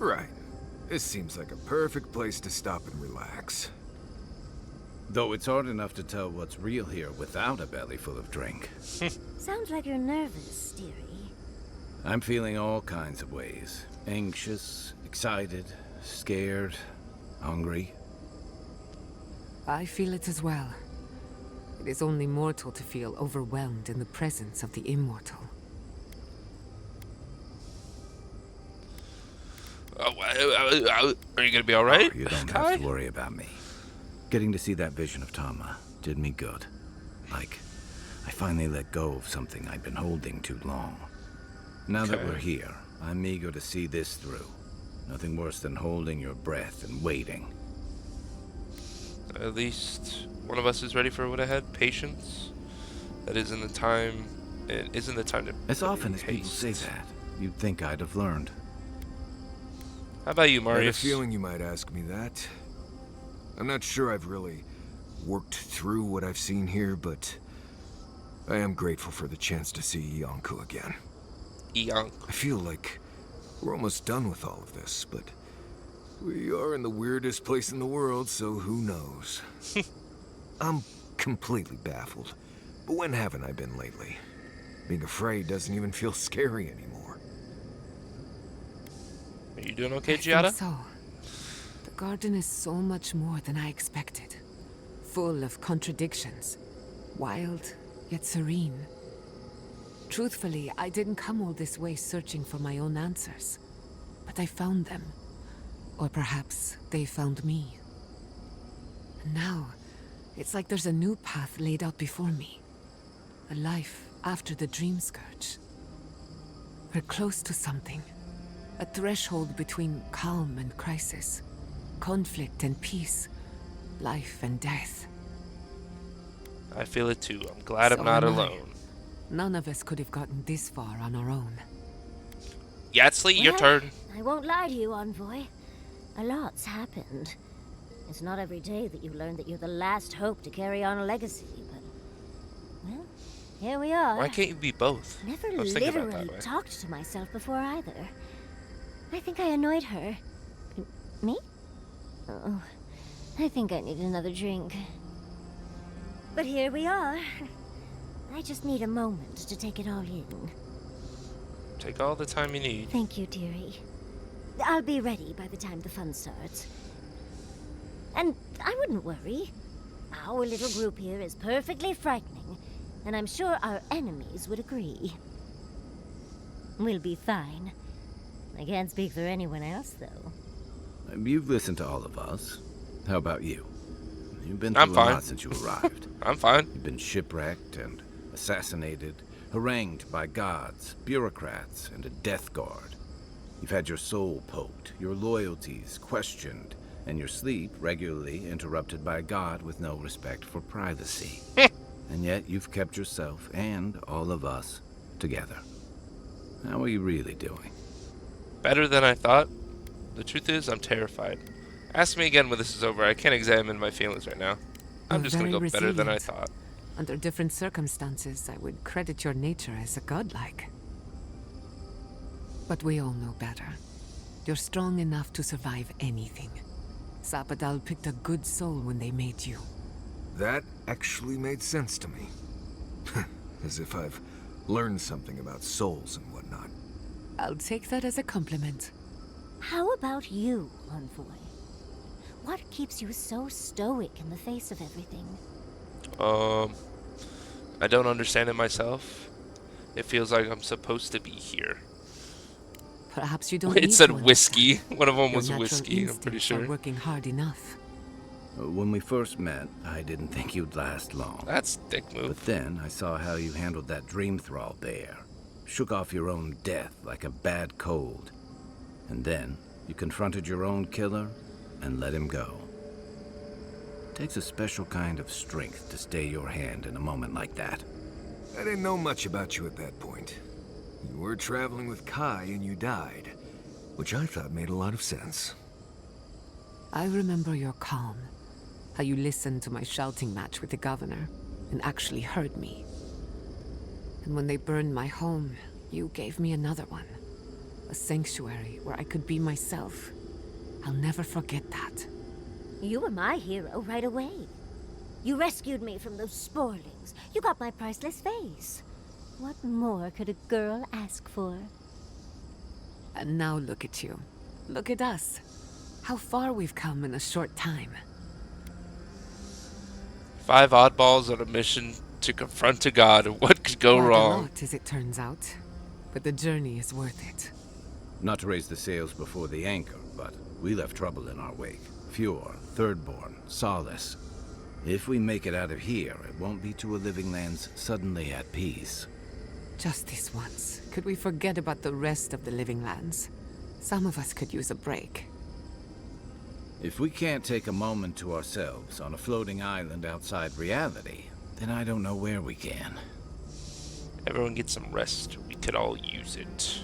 Right. This seems like a perfect place to stop and relax. Though it's hard enough to tell what's real here without a belly full of drink. Sounds like you're nervous, dearie. I'm feeling all kinds of ways. Anxious, excited, scared, hungry. I feel it as well. It is only mortal to feel overwhelmed in the presence of the immortal. Are you gonna be alright? You don't have to worry about me. Getting to see that vision of Tama did me good. Like, I finally let go of something I'd been holding too long. Now that we're here, I'm eager to see this through. Nothing worse than holding your breath and waiting. At least one of us is ready for what ahead. Patience. That isn't the time. It isn't the time to. As often as people say that, you'd think I'd have learned. How about you, I had a Marius? feeling you might ask me that. I'm not sure I've really worked through what I've seen here, but I am grateful for the chance to see Yonku again. Yonk. I feel like We're almost done with all of this, but we are in the weirdest place in the world, so who knows? I'm completely baffled. But when haven't I been lately? Being afraid doesn't even feel scary anymore. Are you doing okay, I think Giada? so. The garden is so much more than I expected. Full of contradictions. Wild, yet serene. Truthfully, I didn't come all this way searching for my own answers. But I found them. Or perhaps they found me. And now, it's like there's a new path laid out before me. A life after the Dream Scourge. We're close to something. A threshold between calm and crisis. Conflict and peace. Life and death. I feel it too. I'm glad I'm So not am I. alone. None of us could have gotten this far on our own. Yatsli, your Well, turn. I won't lie to you, Envoy. A lot's happened. It's not every day that you learn that you're the last hope to carry on a legacy, but... Well, here we are. Why can't you be both? Never I was thinking about literally that way. talked to myself before either. I think I annoyed her. Me? Oh, I think I need another drink. But here we are. I just need a moment to take it all in. Take all the time you need. Thank you, dearie. I'll be ready by the time the fun starts. And I wouldn't worry. Our little group here is perfectly frightening, and I'm sure our enemies would agree. We'll be fine. I can't speak for anyone else, though. You've listened to all of us. How about you? You've been I'm through a fine. lot since you arrived. I'm fine. You've been shipwrecked and assassinated, harangued by gods, bureaucrats, and a death guard. You've had your soul poked, your loyalties questioned, and your sleep regularly interrupted by a god with no respect for privacy. And yet you've kept yourself and all of us together. How are you really doing? Better than I thought. The truth is, I'm terrified. Ask me again when this is over. I can't examine my feelings right now. I'm You're just gonna go very better than I resilient. thought. Under different circumstances, I would credit your nature as a godlike. But we all know better. You're strong enough to survive anything. Sapadal picked a good soul when they made you. That actually made sense to me. As if I've learned something about souls and whatnot. I'll take that as a compliment. How about you, Envoy? What keeps you so stoic in the face of everything? I don't understand it myself. It feels like I'm supposed to be here. Perhaps you don't It need said to whiskey. understand. One of them Your was natural whiskey, I'm pretty instincts sure. are working hard enough. When we first met, I didn't think you'd last long. That's dick But move. then I saw how you handled that dream thrall bear. Shook off your own death like a bad cold. And then you confronted your own killer and let him go. It takes a special kind of strength to stay your hand in a moment like that. I didn't know much about you at that point. You were traveling with Kai and you died, which I thought made a lot of sense. I remember your calm. How you listened to my shouting match with the governor and actually heard me. And when they burned my home, you gave me another one. A sanctuary where I could be myself. I'll never forget that. You were my hero right away. You rescued me from those sporlings. You got my priceless face. What more could a girl ask for? And now look at you. Look at us. How far we've come in a short time. 5 oddballs on a mission to confront a god. What could go Quite a wrong? lot, as it turns out. But the journey is worth it. Not to raise the sails before the anchor, but we left trouble in our wake. Fjord, Thirdborn, Solace. If we make it out of here, it won't be to a living lands suddenly at peace. Just this once. Could we forget about the rest of the living lands? Some of us could use a break. If we can't take a moment to ourselves on a floating island outside reality, then I don't know where we can. Everyone get some rest. We could all use it.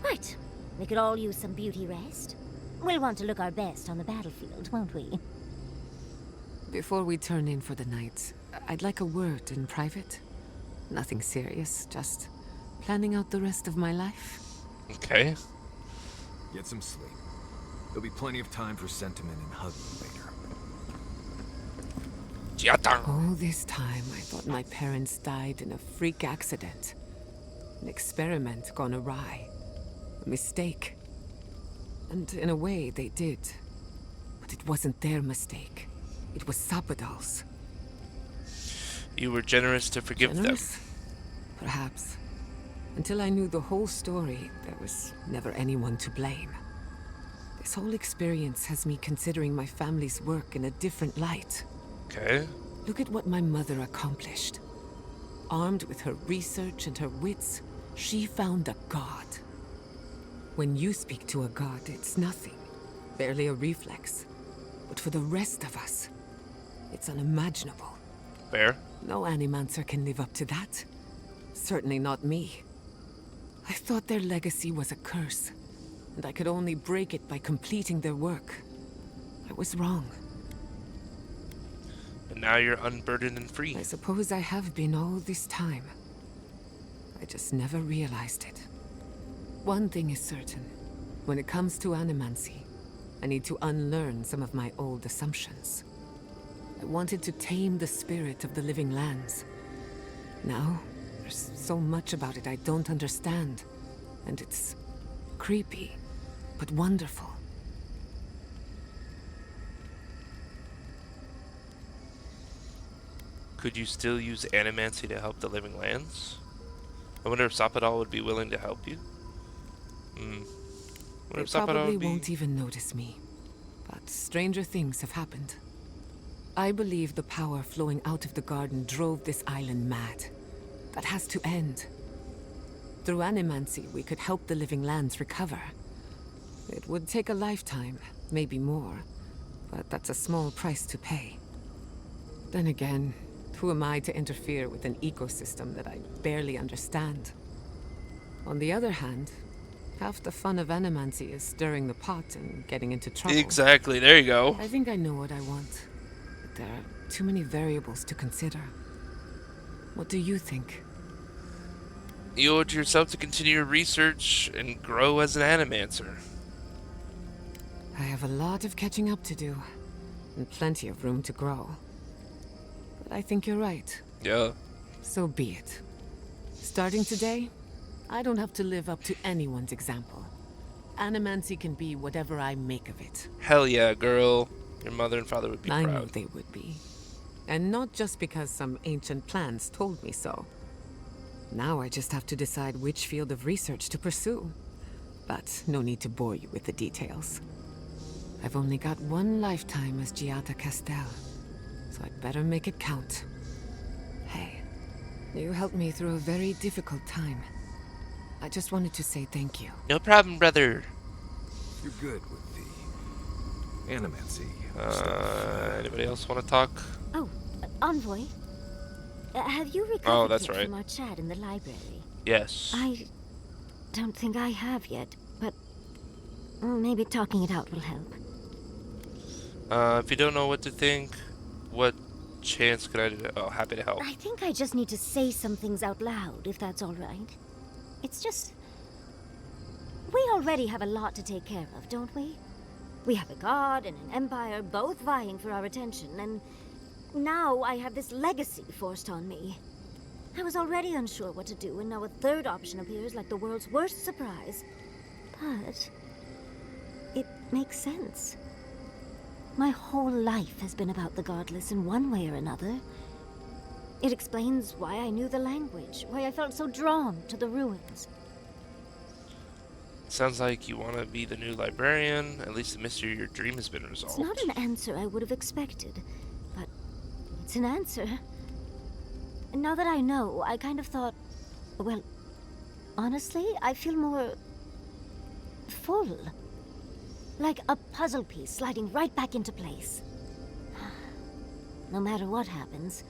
Right. We could all use some beauty rest. We'll want to look our best on the battlefield, won't we? Before we turn in for the night, I'd like a word in private. Nothing serious, just planning out the rest of my life. Okay. Get some sleep. There'll be plenty of time for sentiment and hugging later. All this time, I thought my parents died in a freak accident. An experiment gone awry. A mistake. And in a way, they did. But it wasn't their mistake. It was Sapadal's. You were generous to forgive Generous? them. Perhaps. Until I knew the whole story, there was never anyone to blame. This whole experience has me considering my family's work in a different light. Okay. Look at what my mother accomplished. Armed with her research and her wits, she found a god. When you speak to a god, it's nothing. Barely a reflex. But for the rest of us, it's unimaginable. Fair. No animancer can live up to that. Certainly not me. I thought their legacy was a curse, and I could only break it by completing their work. I was wrong. And now you're unburdened and free. I suppose I have been all this time. I just never realized it. One thing is certain. When it comes to animancy, I need to unlearn some of my old assumptions. I wanted to tame the spirit of the living lands. Now, there's so much about it I don't understand. And it's creepy, but wonderful. Could you still use animancy to help the living lands? I wonder if Sapadal would be willing to help you. They probably won't even notice me. But stranger things have happened. I believe the power flowing out of the garden drove this island mad. That has to end. Through animancy, we could help the living lands recover. It would take a lifetime, maybe more. But that's a small price to pay. Then again, who am I to interfere with an ecosystem that I barely understand? On the other hand, half the fun of animancy is stirring the pot and getting into trouble. Exactly, there you go. I think I know what I want. But there are too many variables to consider. What do you think? You owe it to yourself to continue your research and grow as an animancer. I have a lot of catching up to do, and plenty of room to grow. But I think you're right. Yeah. So be it. Starting today, I don't have to live up to anyone's example. Animancy can be whatever I make of it. Hell yeah, girl. Your mother and father would be I proud. knew they would be. And not just because some ancient plans told me so. Now I just have to decide which field of research to pursue. But no need to bore you with the details. I've only got one lifetime as Giada Castel, so I'd better make it count. Hey, you helped me through a very difficult time. I just wanted to say thank you. No problem, brother. You're good with the animancy stuff. Anybody else want to talk? Oh, Envoy. Have you recovered Oh, that's yet right. from our chat in the library? Yes. I don't think I have yet, but maybe talking it out will help. If you don't know what to think, what chance could I do? Oh, happy to help. I think I just need to say some things out loud, if that's all right. It's just... we already have a lot to take care of, don't we? We have a god and an empire, both vying for our attention, and now I have this legacy forced on me. I was already unsure what to do, and now a third option appears like the world's worst surprise. But... it makes sense. My whole life has been about the godless in one way or another. It explains why I knew the language, why I felt so drawn to the ruins. Sounds like you want to be the new librarian. At least the mystery of your dream has been resolved. It's not an answer I would have expected, but it's an answer. And now that I know, I kind of thought, well, honestly, I feel more full. Like a puzzle piece sliding right back into place. No matter what happens,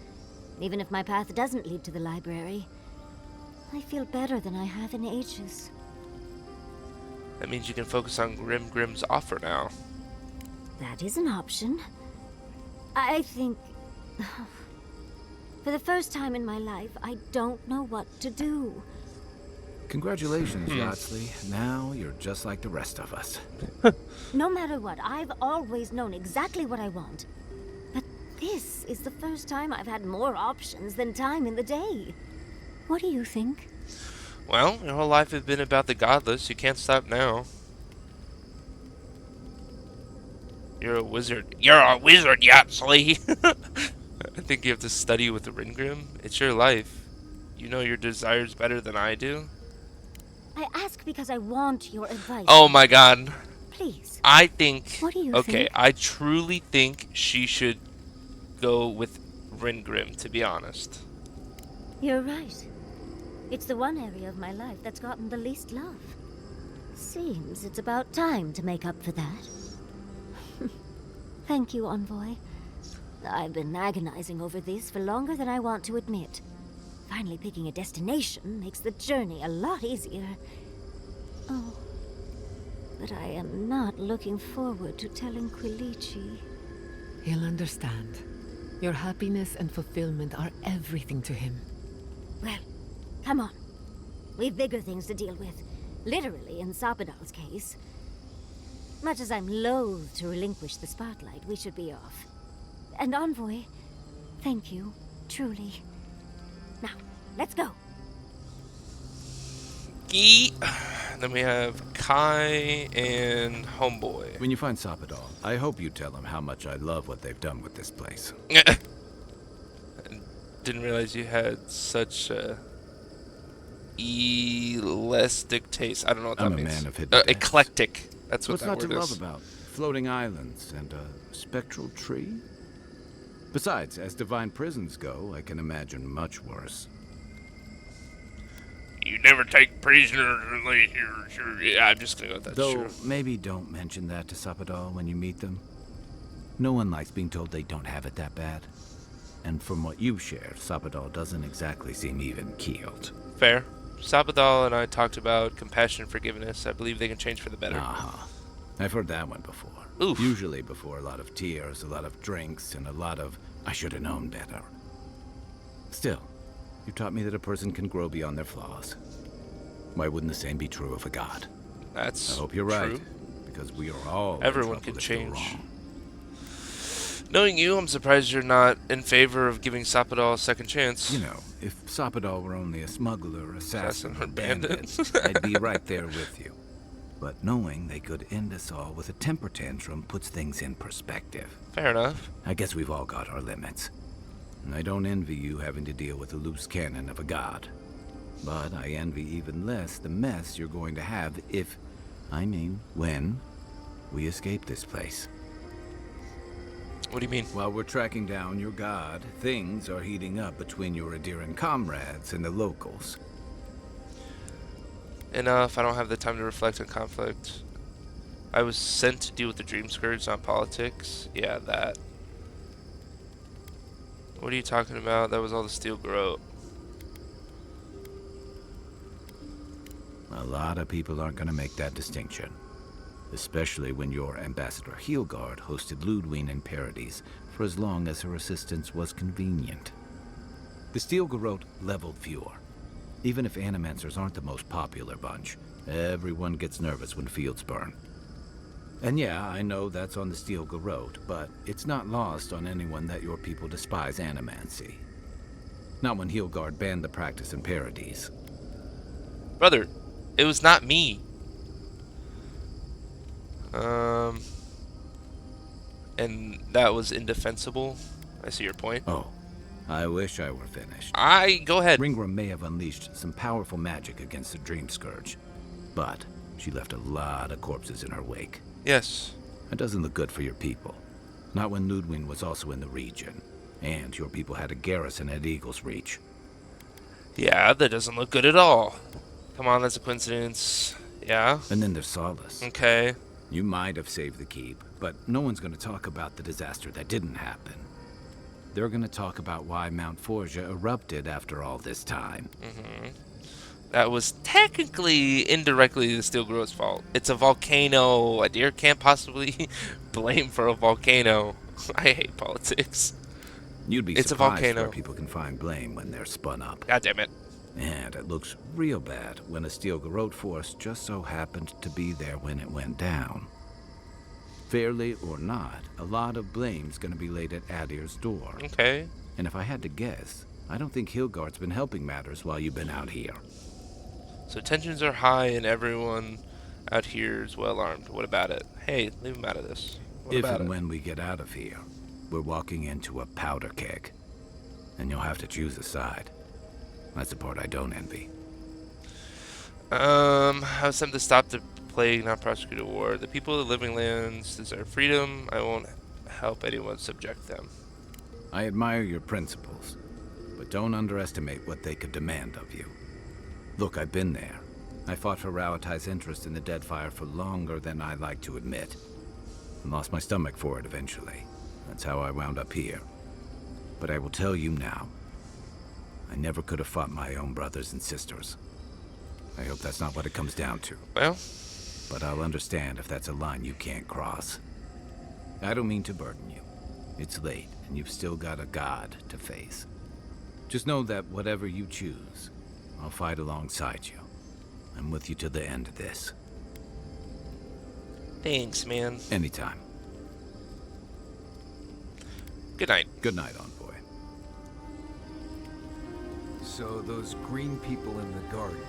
even if my path doesn't lead to the library, I feel better than I have in ages. That means you can focus on Grim's offer now. That is an option. I think... for the first time in my life, I don't know what to do. Congratulations, Yardsley. Now you're just like the rest of us. No matter what, I've always known exactly what I want. But this is the first time I've had more options than time in the day. What do you think? Well, your whole life has been about the godless. You can't stop now. You're a wizard. You're a wizard, Yatsley! I think you have to study with the Ringrim. It's your life. You know your desires better than I do. I ask because I want your advice. Oh my god. Please. I think... What do you okay, think? I truly think she should go with Ringrim, to be honest. You're right. It's the one area of my life that's gotten the least love. Seems it's about time to make up for that. Thank you, Envoy. I've been agonizing over this for longer than I want to admit. Finally picking a destination makes the journey a lot easier. Oh, but I am not looking forward to telling Quilici. He'll understand. Your happiness and fulfillment are everything to him. Well, come on. We've bigger things to deal with. Literally, in Sapadal's case. Much as I'm loath to relinquish the spotlight, we should be off. And Envoy, thank you, truly. Now, let's go. Yeet. Then we have Kai and Homeboy. When you find Sapadal, I hope you tell him how much I love what they've done with this place. Didn't realize you had such a elastic taste. I don't know what that I'm a means. man of hidden depths. Eclectic. That's what What's that not word to is. love about? Floating islands and a spectral tree? Besides, as divine prisons go, I can imagine much worse. You never take prisoners unless you're sure. Yeah, I'm just gonna go with that. Though, Sure. maybe don't mention that to Sapadal when you meet them. No one likes being told they don't have it that bad. And from what you've shared, Sapadal doesn't exactly seem even-keeled. Fair. Sapadal and I talked about compassion and forgiveness. I believe they can change for the better. Uh-huh. I've heard that one before. Oof. Usually before a lot of tears, a lot of drinks, and a lot of, I should have known better. Still, you taught me that a person can grow beyond their flaws. Why wouldn't the same be true of a god? That's I hope you're true. right, because we are all in Everyone trouble can if you're change. wrong. Knowing you, I'm surprised you're not in favor of giving Sapadal a second chance. You know, if Sapadal were only a smuggler, assassin, or or bandit, I'd be right there with you. But knowing they could end us all with a temper tantrum puts things in perspective. Fair enough. I guess we've all got our limits. And I don't envy you having to deal with the loose cannon of a god. But I envy even less the mess you're going to have if, when, we escape this place. What do you mean? While we're tracking down your god, things are heating up between your Adiran comrades and the locals. Enough. I don't have the time to reflect on conflict. I was sent to deal with the Dream Scourge, not politics. Yeah, that. What are you talking about? That was all the Steel Growth. A lot of people aren't going to make that distinction. Especially when your Ambassador Heelguard hosted Ludwig in Parodies for as long as her assistance was convenient. The Steel Garrote leveled fewer. Even if Animancers aren't the most popular bunch, everyone gets nervous when fields burn. And yeah, I know that's on the Steel Garrote, but it's not lost on anyone that your people despise Animancy. Not when Heelguard banned the practice in Parodies. Brother, it was not me. And that was indefensible. I see your point. Oh, I wish I were finished. Go ahead. Ringram may have unleashed some powerful magic against the Dream Scourge, but she left a lot of corpses in her wake. Yes. That doesn't look good for your people. Not when Ludwig was also in the region, and your people had a garrison at Eagle's Reach. Yeah, that doesn't look good at all. Come on, that's a coincidence. Yeah. And then there's Solace. Okay. You might have saved the keep, but no one's going to talk about the disaster that didn't happen. They're going to talk about why Mount Forja erupted after all this time. That was technically, indirectly, the Steel Growth's fault. It's a volcano. A deer can't possibly blame for a volcano. I hate politics. You'd be It's a surprised volcano. where people can find blame when they're spun up. God damn it. And it looks real bad when a steel garrote force just so happened to be there when it went down. Fairly or not, a lot of blame's gonna be laid at Adir's door. Okay. And if I had to guess, I don't think Hilgard's been helping matters while you've been out here. So tensions are high and everyone out here is well armed. What about it? Hey, leave him out of this. What If about and it? when we get out of here, we're walking into a powder keg. And you'll have to choose a side. That's the part I don't envy. I was sent to stop the plague, not prosecute a war. The people of the living lands deserve freedom. I won't help anyone subject them. I admire your principles, but don't underestimate what they could demand of you. Look, I've been there. I fought for Rauatai's interest in the Deadfire for longer than I like to admit. And lost my stomach for it eventually. That's how I wound up here. But I will tell you now, I never could have fought my own brothers and sisters. I hope that's not what it comes down to. Well, But I'll understand if that's a line you can't cross. I don't mean to burden you. It's late, and you've still got a god to face. Just know that whatever you choose, I'll fight alongside you. I'm with you to the end of this. thanks, man. Anytime. Good night. Good night, Envoy. So those green people in the garden,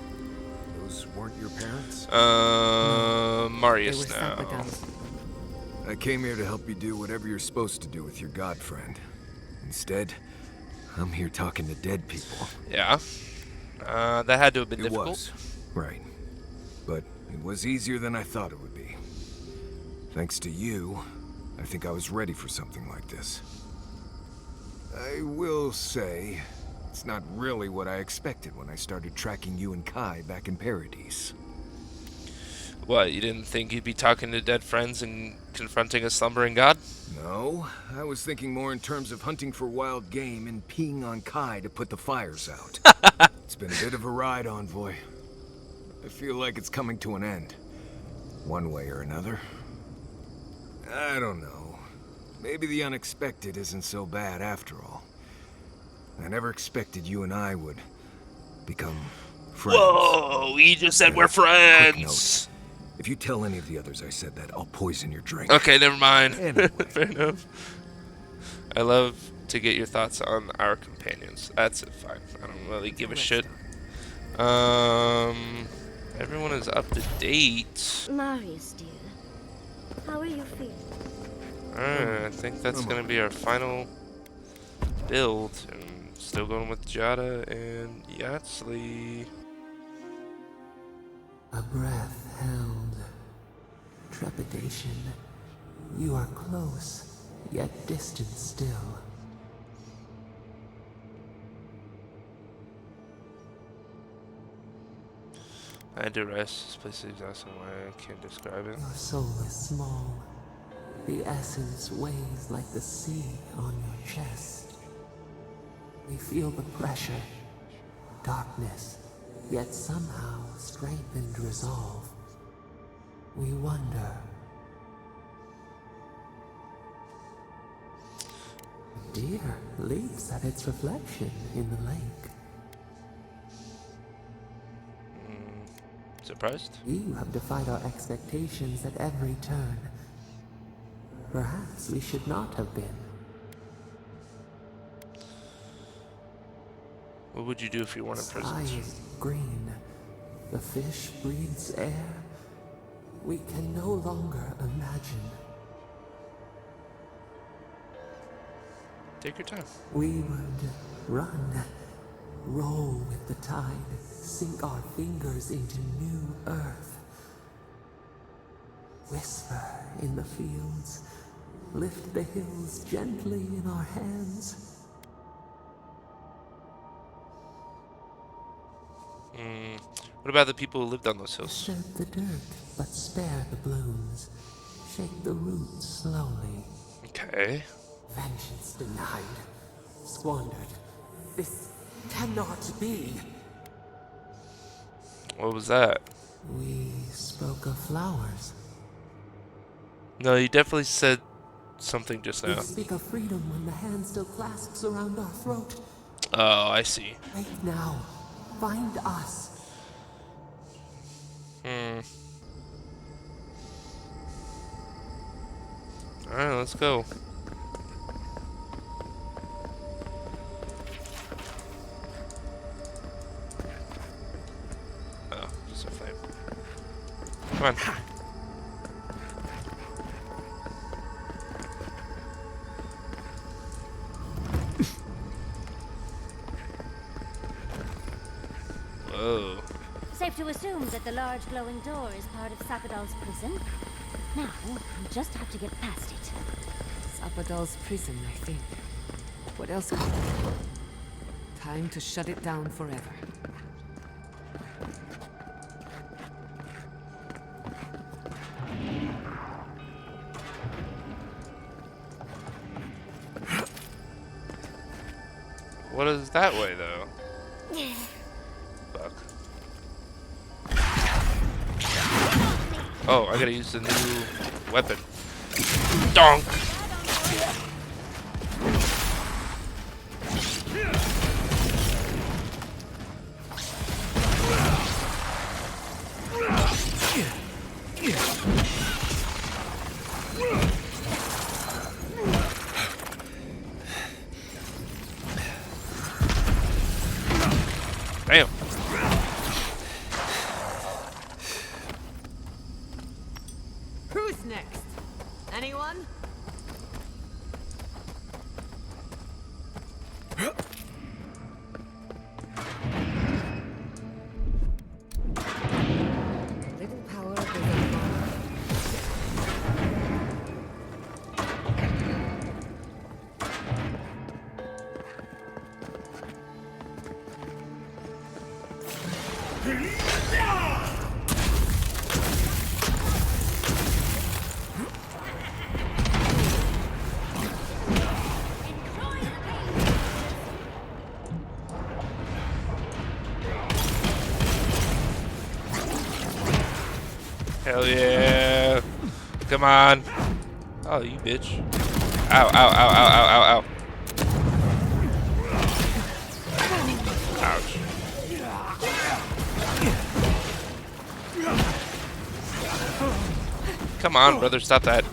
those weren't your parents? They Marius were now. Sapodals. I came here to help you do whatever you're supposed to do with your god friend. Instead, I'm here talking to dead people. Yeah. That had to have been It difficult. was, right. But it was easier than I thought it would be. Thanks to you, I think I was ready for something like this. I will say, it's not really what I expected when I started tracking you and Kai back in Paradise. What, you didn't think you'd be talking to dead friends and confronting a slumbering god? No, I was thinking more in terms of hunting for wild game and peeing on Kai to put the fires out. It's been a bit of a ride, Envoy. I feel like it's coming to an end. One way or another. I don't know. Maybe the unexpected isn't so bad after all. I never expected you and I would become friends. Whoa, he just said we're Quick friends. note. If you tell any of the others I said that, I'll poison your drink. Okay, never mind. Anyway. Fair enough. I love to get your thoughts on our companions. That's it, fine. I don't really give a shit. Everyone is up to date. Marius, dear, how are you feeling? Alright, I think that's gonna be our final build. And still going with Jada and Yatsley. A breath held. Trepidation. You are close, yet distant still. I had to rest. This place is exhausting. Why I can't describe it. Your soul is small. The essence weighs like the sea on your chest. We feel the pressure, darkness, yet somehow strengthened resolve. We wonder. Deer leaps at its reflection in the lake. Surprised? You have defied our expectations at every turn. Perhaps we should not have been. What would you do if you weren't in Sky prison? is green. The fish breathes air. We can no longer imagine. Take your time. We would run, roll with the tide, sink our fingers into new earth. Whisper in the fields, lift the hills gently in our hands. What about the people who lived on those hills? Shed the dirt, but spare the blooms. Shake the roots slowly. Okay. Vengeance denied, squandered. This cannot be. What was that? We spoke of flowers. No, you definitely said something just We now. speak of freedom when the hand still clasps around our throat. Oh, I see. Wake now. find us. Alright, let's go. Oh, just a flame. Come on. Whoa. Safe to assume that the large glowing door is part of Sapadal's prison. Now, we just have to get past it. Sapadal's prison, I think. What else could it be? Time to shut it down forever. What is that way, though? Fuck. Oh, I gotta use the new weapon. Donk! Damn. Who's next? Anyone? Little power goes a long way. Hell yeah. Come on. Oh, you bitch. Ow, ow, ow, ow, ow, ow, ow. Ouch. Come on, brother, stop that.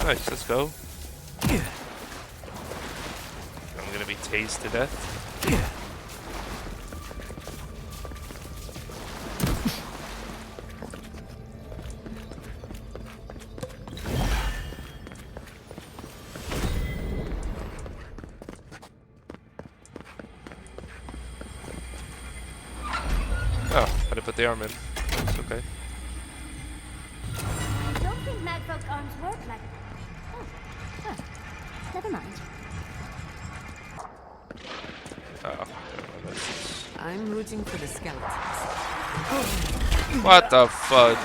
Nice, let's go. I'm gonna be tased to death. Oh, had to put the arm in. It's okay. I don't think Magfolk arms work like... Oh, huh. Never mind. Oh, I'm rooting for the skeletons. what the fudge?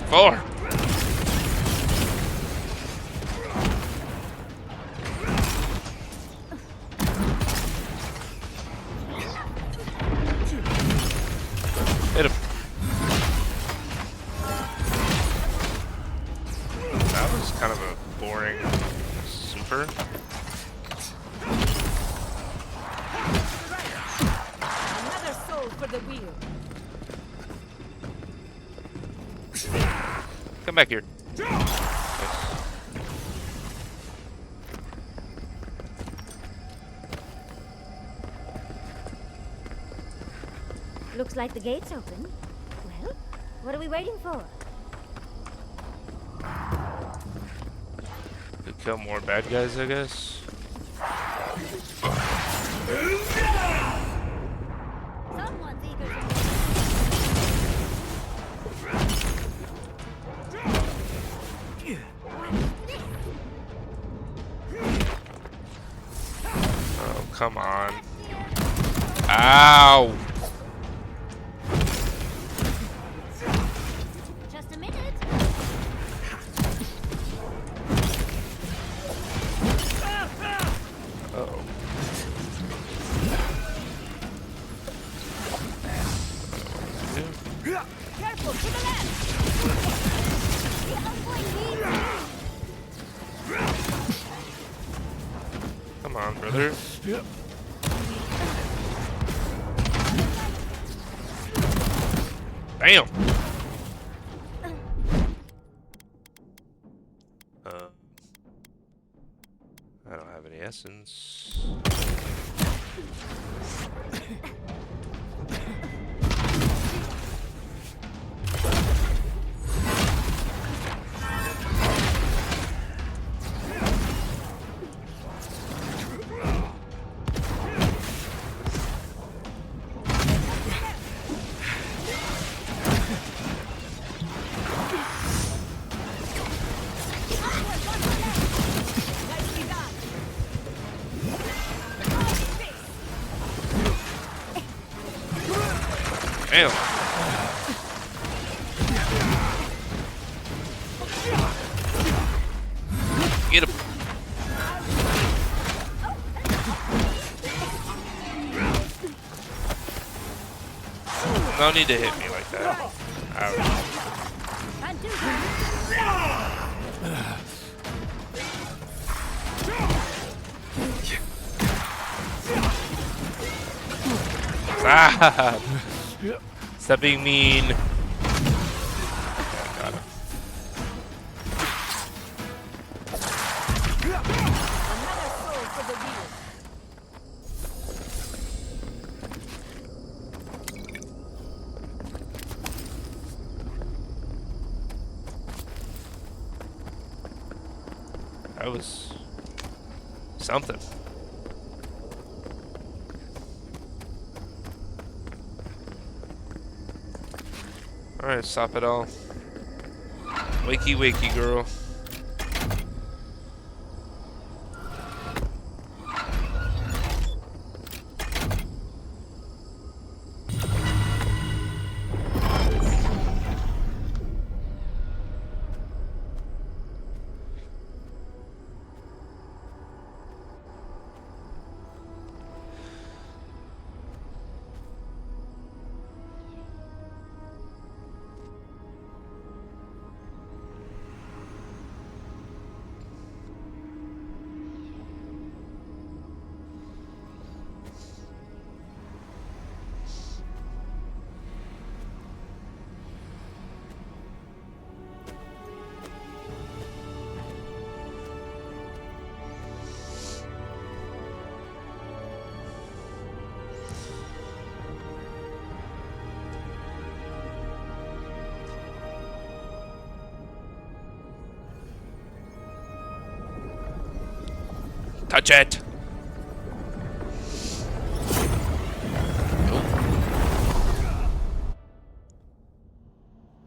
Four. Hit him. That was kind of a boring super. Another soul for the wheel. Come back here. Looks like the gate's open. Well, what are we waiting for? Could kill more bad guys, I guess. Someone's eager to... Oh, come on. Ow! Just a minute. Uh-oh. Come on, brother. Damn. I don't have any essence. Damn. Get him. No need to hit me like that. Ouch. Ah! Stop being mean. Yeah, got him. That was something. Alright, stop it all. Wakey, wakey, girl. Touch it!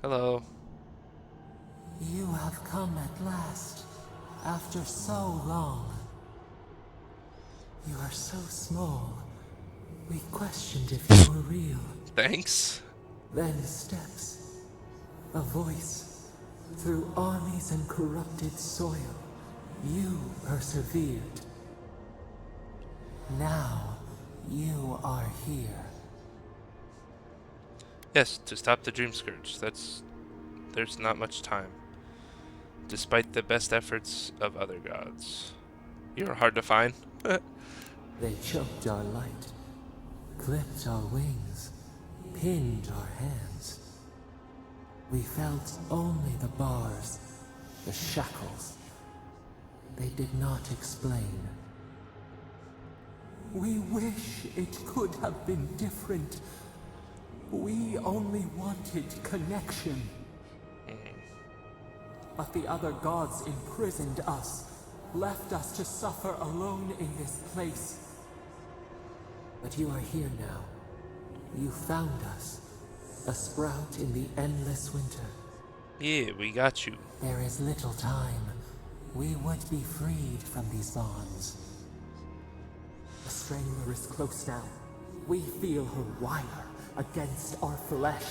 Hello. You have come at last, after so long. You are so small. We questioned if you were real. Thanks. Then steps. A voice. Through armies and corrupted soil, you persevered. Now, you are here. Yes, to stop the Dream Scourge. There's not much time. Despite the best efforts of other gods. You're hard to find. They choked our light, clipped our wings, pinned our hands. We felt only the bars, the shackles. They did not explain. We wish it could have been different. We only wanted connection. But the other gods imprisoned us, left us to suffer alone in this place. But you are here now. You found us, a sprout in the endless winter. Yeah, we got you. There is little time. We would be freed from these bonds. The Strangler is close now. We feel her wire against our flesh.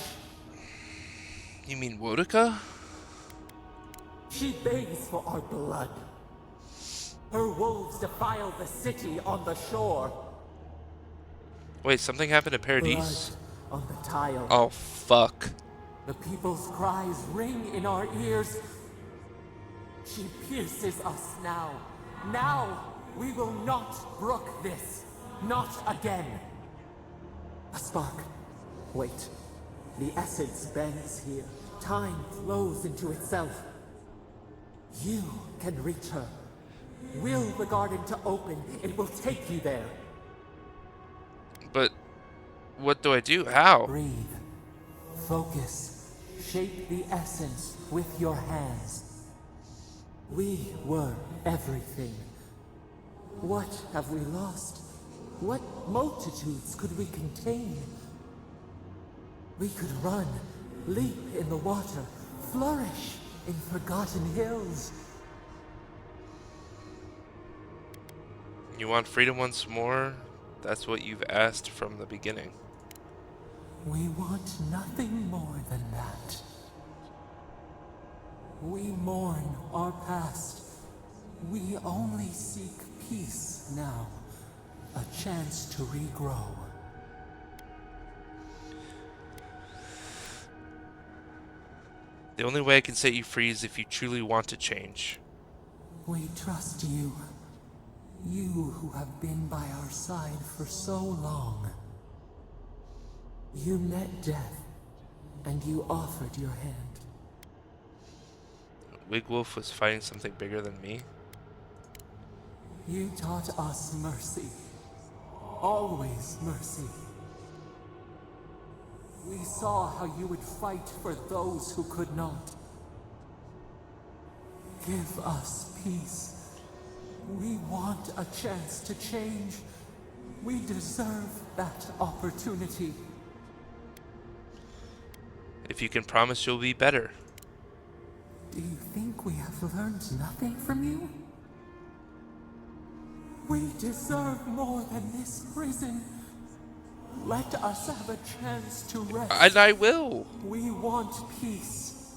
You mean Wodika? She begs for our blood. Her wolves defile the city on the shore. Wait, something happened to Paradise? Blood on the tile. Oh, fuck. The people's cries ring in our ears. She pierces us now. Now! We will not brook this. Not again. A spark. Wait. The essence bends here. Time flows into itself. You can reach her. Will the garden to open, it will take you there. But what do I do? How? Breathe. Focus. Shape the essence with your hands. We were everything. What have we lost? What multitudes could we contain? We could run, leap in the water, flourish in forgotten hills. You want freedom once more? That's what you've asked from the beginning. We want nothing more than that. We mourn our past. We only seek peace now. A chance to regrow. The only way I can set you free is if you truly want to change. We trust you. You who have been by our side for so long. You met death, and you offered your hand. Wigwolf was fighting something bigger than me. You taught us mercy. Always mercy. We saw how you would fight for those who could not. Give us peace. We want a chance to change. We deserve that opportunity. If you can promise you'll be better. Do you think we have learned nothing from you? We deserve more than this prison. Let us have a chance to rest. And I will. We want peace.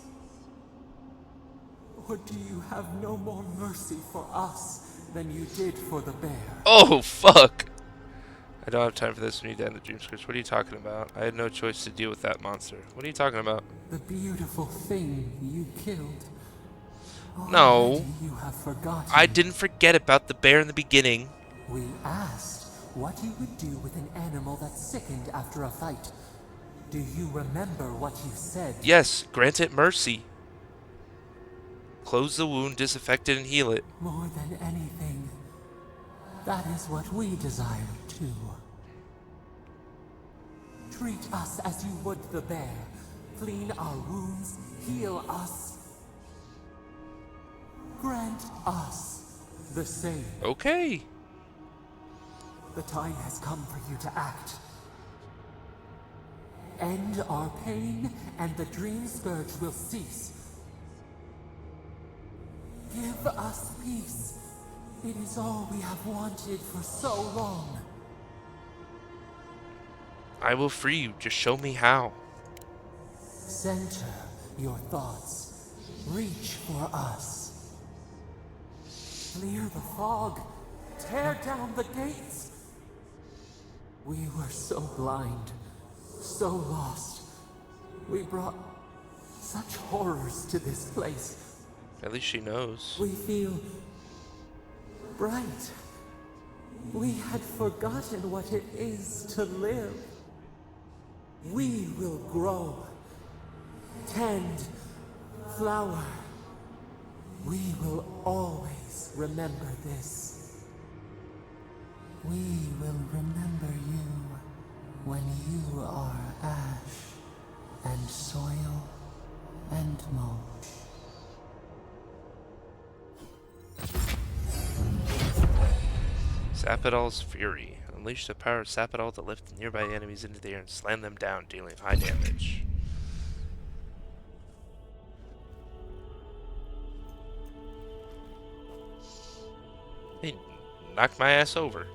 Or do you have no more mercy for us than you did for the bear? Oh, fuck. I don't have time for this. We need to end the dream scripts. What are you talking about? I had no choice to deal with that monster. What are you talking about? The beautiful thing you killed. No. Already you have forgotten. I didn't forget about the bear in the beginning. We asked what he would do with an animal that sickened after a fight. Do you remember what you said? Yes, grant it mercy. Close the wound, disinfect it, and heal it. More than anything, that is what we desire too. Treat us as you would the bear. Clean our wounds, heal us. Grant us the same. Okay. The time has come for you to act. End our pain, and the dream scourge will cease. Give us peace. It is all we have wanted for so long. I will free you. Just show me how. Center your thoughts. Reach for us. Clear the fog. Tear down the gates. We were so blind, so lost. We brought such horrors to this place. At least she knows. We feel bright. We had forgotten what it is to live. We will grow, tend, flower. We will always remember this. We will remember you when you are ash and soil and mulch. Sapidol's Fury. Unleash the power of Sapidol to lift nearby enemies into the air and slam them down, dealing high damage. Hey, knock my ass over.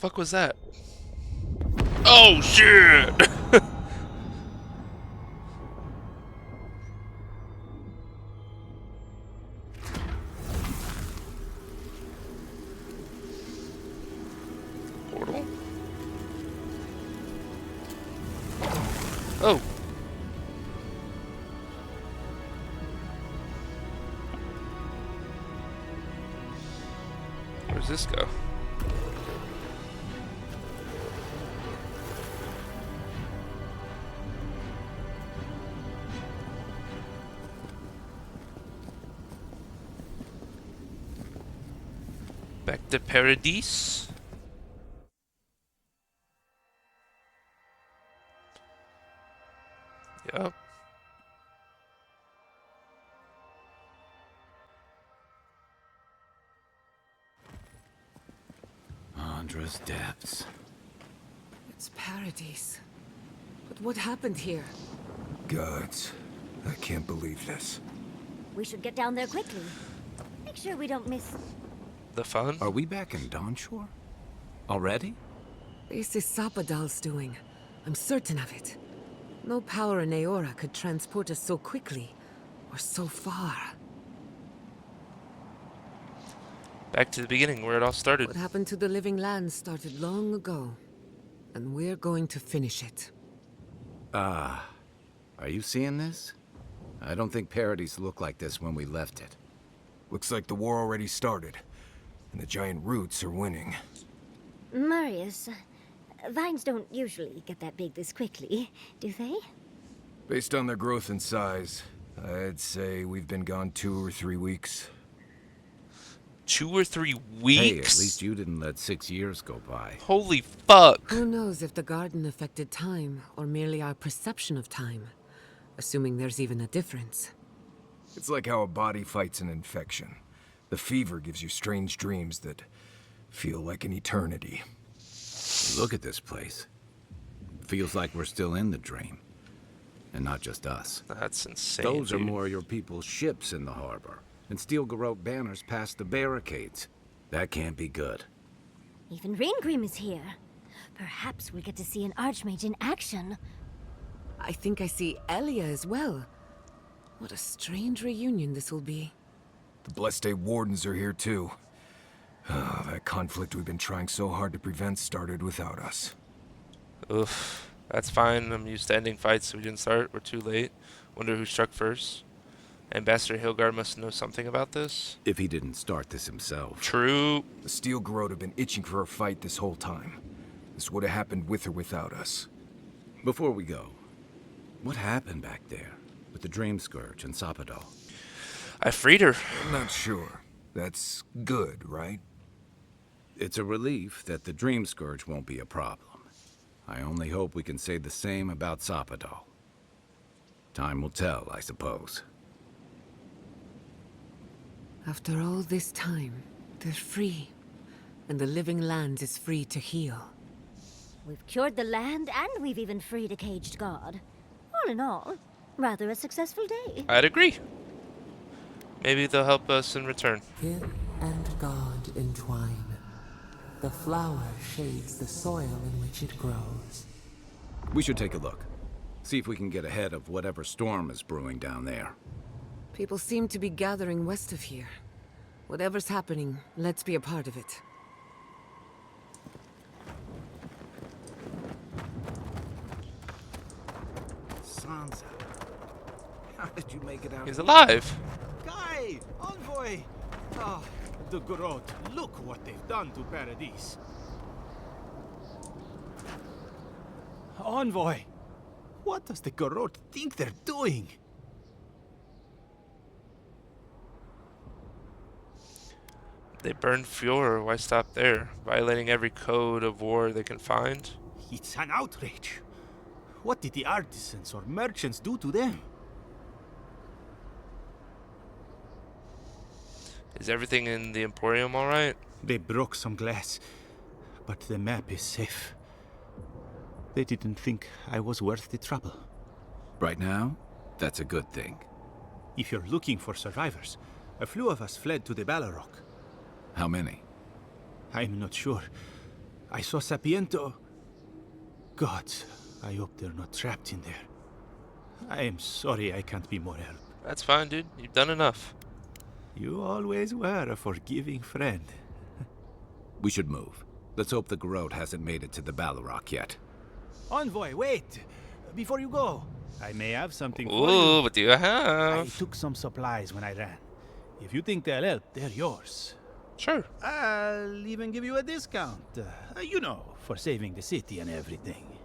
Fuck was that? Oh shit! Portal? Oh. Where's this go? Back to Paradise. Yup. Andra's depths. It's paradise. But what happened here? Gods, I can't believe this. We should get down there quickly. Make sure we don't miss... The fun? Are we back in Dawnshore? Already? This is Sapadal's doing. I'm certain of it. No power in Aora could transport us so quickly, or so far. Back to the beginning where it all started. What happened to the living land started long ago, and we're going to finish it. Are you seeing this? I don't think Paradise looked like this when we left it. Looks like the war already started, and the giant roots are winning. Marius, vines don't usually get that big this quickly, do they? Based on their growth and size, I'd say we've been gone 2 or 3 weeks. 2 or 3 weeks? Hey, at least you didn't let 6 years go by. Holy fuck. Who knows if the garden affected time, or merely our perception of time? Assuming there's even a difference. It's like how a body fights an infection. The fever gives you strange dreams that feel like an eternity. Look at this place. Feels like we're still in the dream. And not just us. That's insane. Those are dude. more your people's ships in the harbor. And steel garrote banners past the barricades. That can't be good. Even Reingrim is here. Perhaps we'll get to see an Archmage in action. I think I see Elia as well. What a strange reunion this will be. The Blessed Day Wardens are here too. That conflict we've been trying so hard to prevent started without us. Oof. That's fine. I'm used to ending fights, so we didn't start. We're too late. Wonder who struck first. Ambassador Hilgard must know something about this. If he didn't start this himself. True. The Steel Garrote have been itching for a fight this whole time. This would have happened with or without us. Before we go, what happened back there with the Dream Scourge and Sapadal? I freed her. I'm not sure. That's good, right? It's a relief that the Dream Scourge won't be a problem. I only hope we can say the same about Sapadal. Time will tell, I suppose. After all this time, they're free. And the living land is free to heal. We've cured the land, and we've even freed a caged god. All in all, rather a successful day. I'd agree. Maybe they'll help us in return. Kid and God entwine. The flower shades the soil in which it grows. We should take a look. See if we can get ahead of whatever storm is brewing down there. People seem to be gathering west of here. Whatever's happening, let's be a part of it. Sansa, how did you make it out? He's alive. Guy! Envoy! Ah, the Garrote. Look what they've done to Paradise. Envoy! What does the Garrote think they're doing? They burned Fjord. Why stop there? Violating every code of war they can find? It's an outrage. What did the artisans or merchants do to them? Is everything in the Emporium alright? They broke some glass, but the map is safe. They didn't think I was worth the trouble. Right now, that's a good thing. If you're looking for survivors, a few of us fled to the Ballarok. How many? I'm not sure. I saw Sapiento. Gods, I hope they're not trapped in there. I am sorry I can't be more help. That's fine, dude. You've done enough. You always were a forgiving friend. We should move. Let's hope the Garrote hasn't made it to the Balrog yet. Envoy, wait! Before you go, I may have something for Ooh, you. what do you I have? took some supplies when I ran. If you think they'll help, they're yours. Sure. I'll even give you a discount. You know, for saving the city and everything.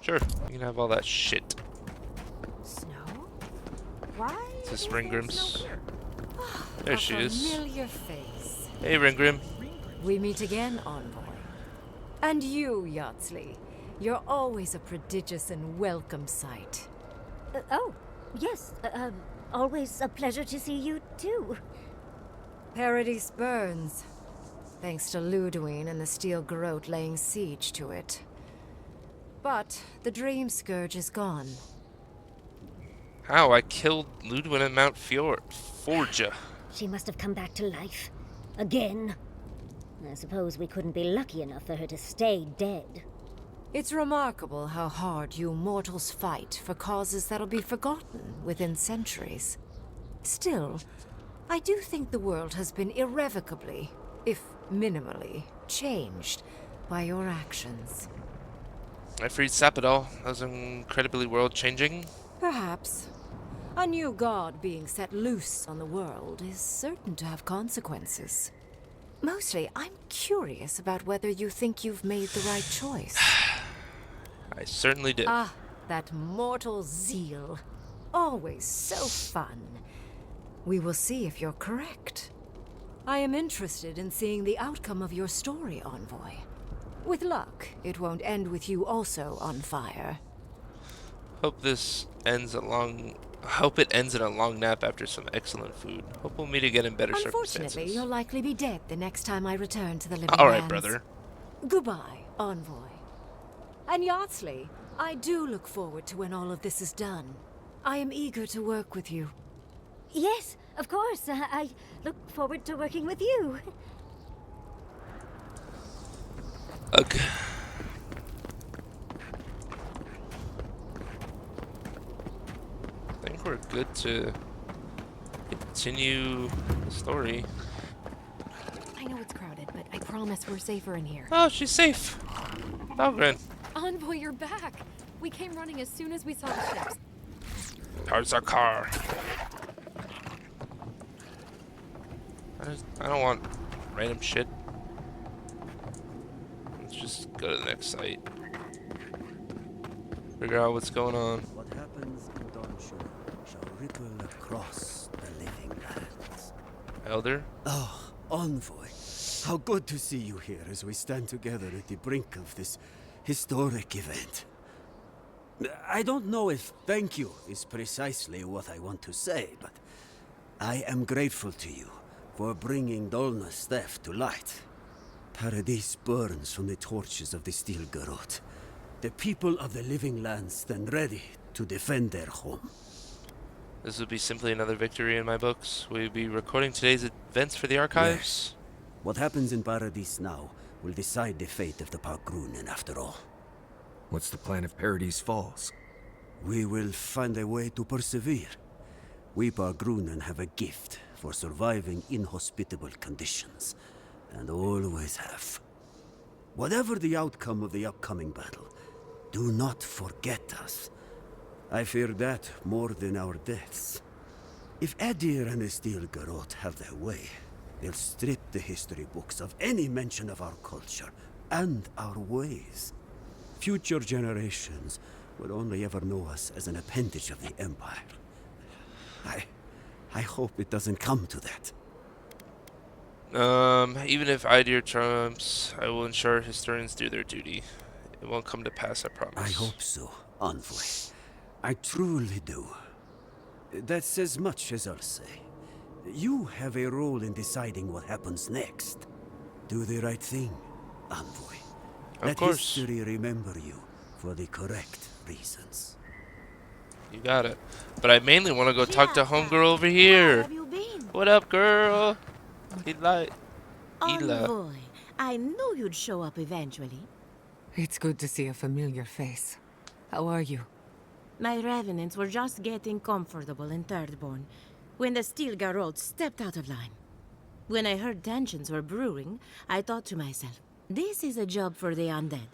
Sure. You can have all that shit. Snow? Why? Is this is there Ringrim's? snow here? There she is. Familiar face. Hey, Ringgrim. We meet again, Envoy. And you, Yardsley. You're always a prodigious and welcome sight. Oh, yes. Always a pleasure to see you, too. Paradise burns. Thanks to Ludwine and the Steel Garrote laying siege to it. But the Dream Scourge is gone. How? I killed Ludwin at Mount Forja. She must have come back to life. Again. I suppose we couldn't be lucky enough for her to stay dead. It's remarkable how hard you mortals fight for causes that'll be forgotten within centuries. Still, I do think the world has been irrevocably, if minimally, changed by your actions. I freed Sapadol. That was incredibly world-changing. Perhaps. A new god being set loose on the world is certain to have consequences. Mostly, I'm curious about whether you think you've made the right choice. I certainly did. Ah, that mortal zeal. Always so fun. We will see if you're correct. I am interested in seeing the outcome of your story, Envoy. With luck, it won't end with you also on fire. Hope it ends in a long nap after some excellent food. Hope we'll meet again in better Unfortunately, circumstances. you'll likely be dead the next time I return to the living All right, lands. brother. Goodbye, Envoy. And Yardsley, I do look forward to when all of this is done. I am eager to work with you. Yes, of course. I look forward to working with you. Okay. I think we're good to continue the story. I know it's crowded, but I promise we're safer in here. Oh, she's safe. Dahlgren. Envoy, you're back! We came running as soon as we saw the ships. How's our car? I don't want random shit. Let's just go to the next site. Figure out what's going on. What happens in Dawnshore shall ripple across the living lands. Elder? Oh, Envoy. How good to see you here as we stand together at the brink of this historic event. I don't know if thank you is precisely what I want to say, but I am grateful to you for bringing Dolna's theft to light. Paradise burns from the torches of the Steel Garrote. The people of the living lands stand ready to defend their home. This would be simply another victory in my books. Will you be recording today's events for the archives? Yes. What happens in Paradise now will decide the fate of the Parkrunen after all. What's the plan if Paradise falls? We will find a way to persevere. We Parkrunen have a gift for surviving inhospitable conditions, and always have. Whatever the outcome of the upcoming battle, do not forget us. I fear that more than our deaths. If Edir and the Steel Garrote have their way, they'll strip the history books of any mention of our culture and our ways. Future generations will only ever know us as an appendage of the Empire. I hope it doesn't come to that. Even if Idir trumps, I will ensure historians do their duty. It won't come to pass, I promise. I hope so, Envoy. I truly do. That's as much as I'll say. You have a role in deciding what happens next. Do the right thing, Envoy. Let course. history remember you for the correct reasons. You got it. But I mainly want to go talk to homegirl over here. How have you been? What up, girl? Ela. Envoy, I knew you'd show up eventually. It's good to see a familiar face. How are you? My revenants were just getting comfortable in Thirdborn when the Steel Garrote stepped out of line. When I heard tensions were brewing, I thought to myself, this is a job for the undead.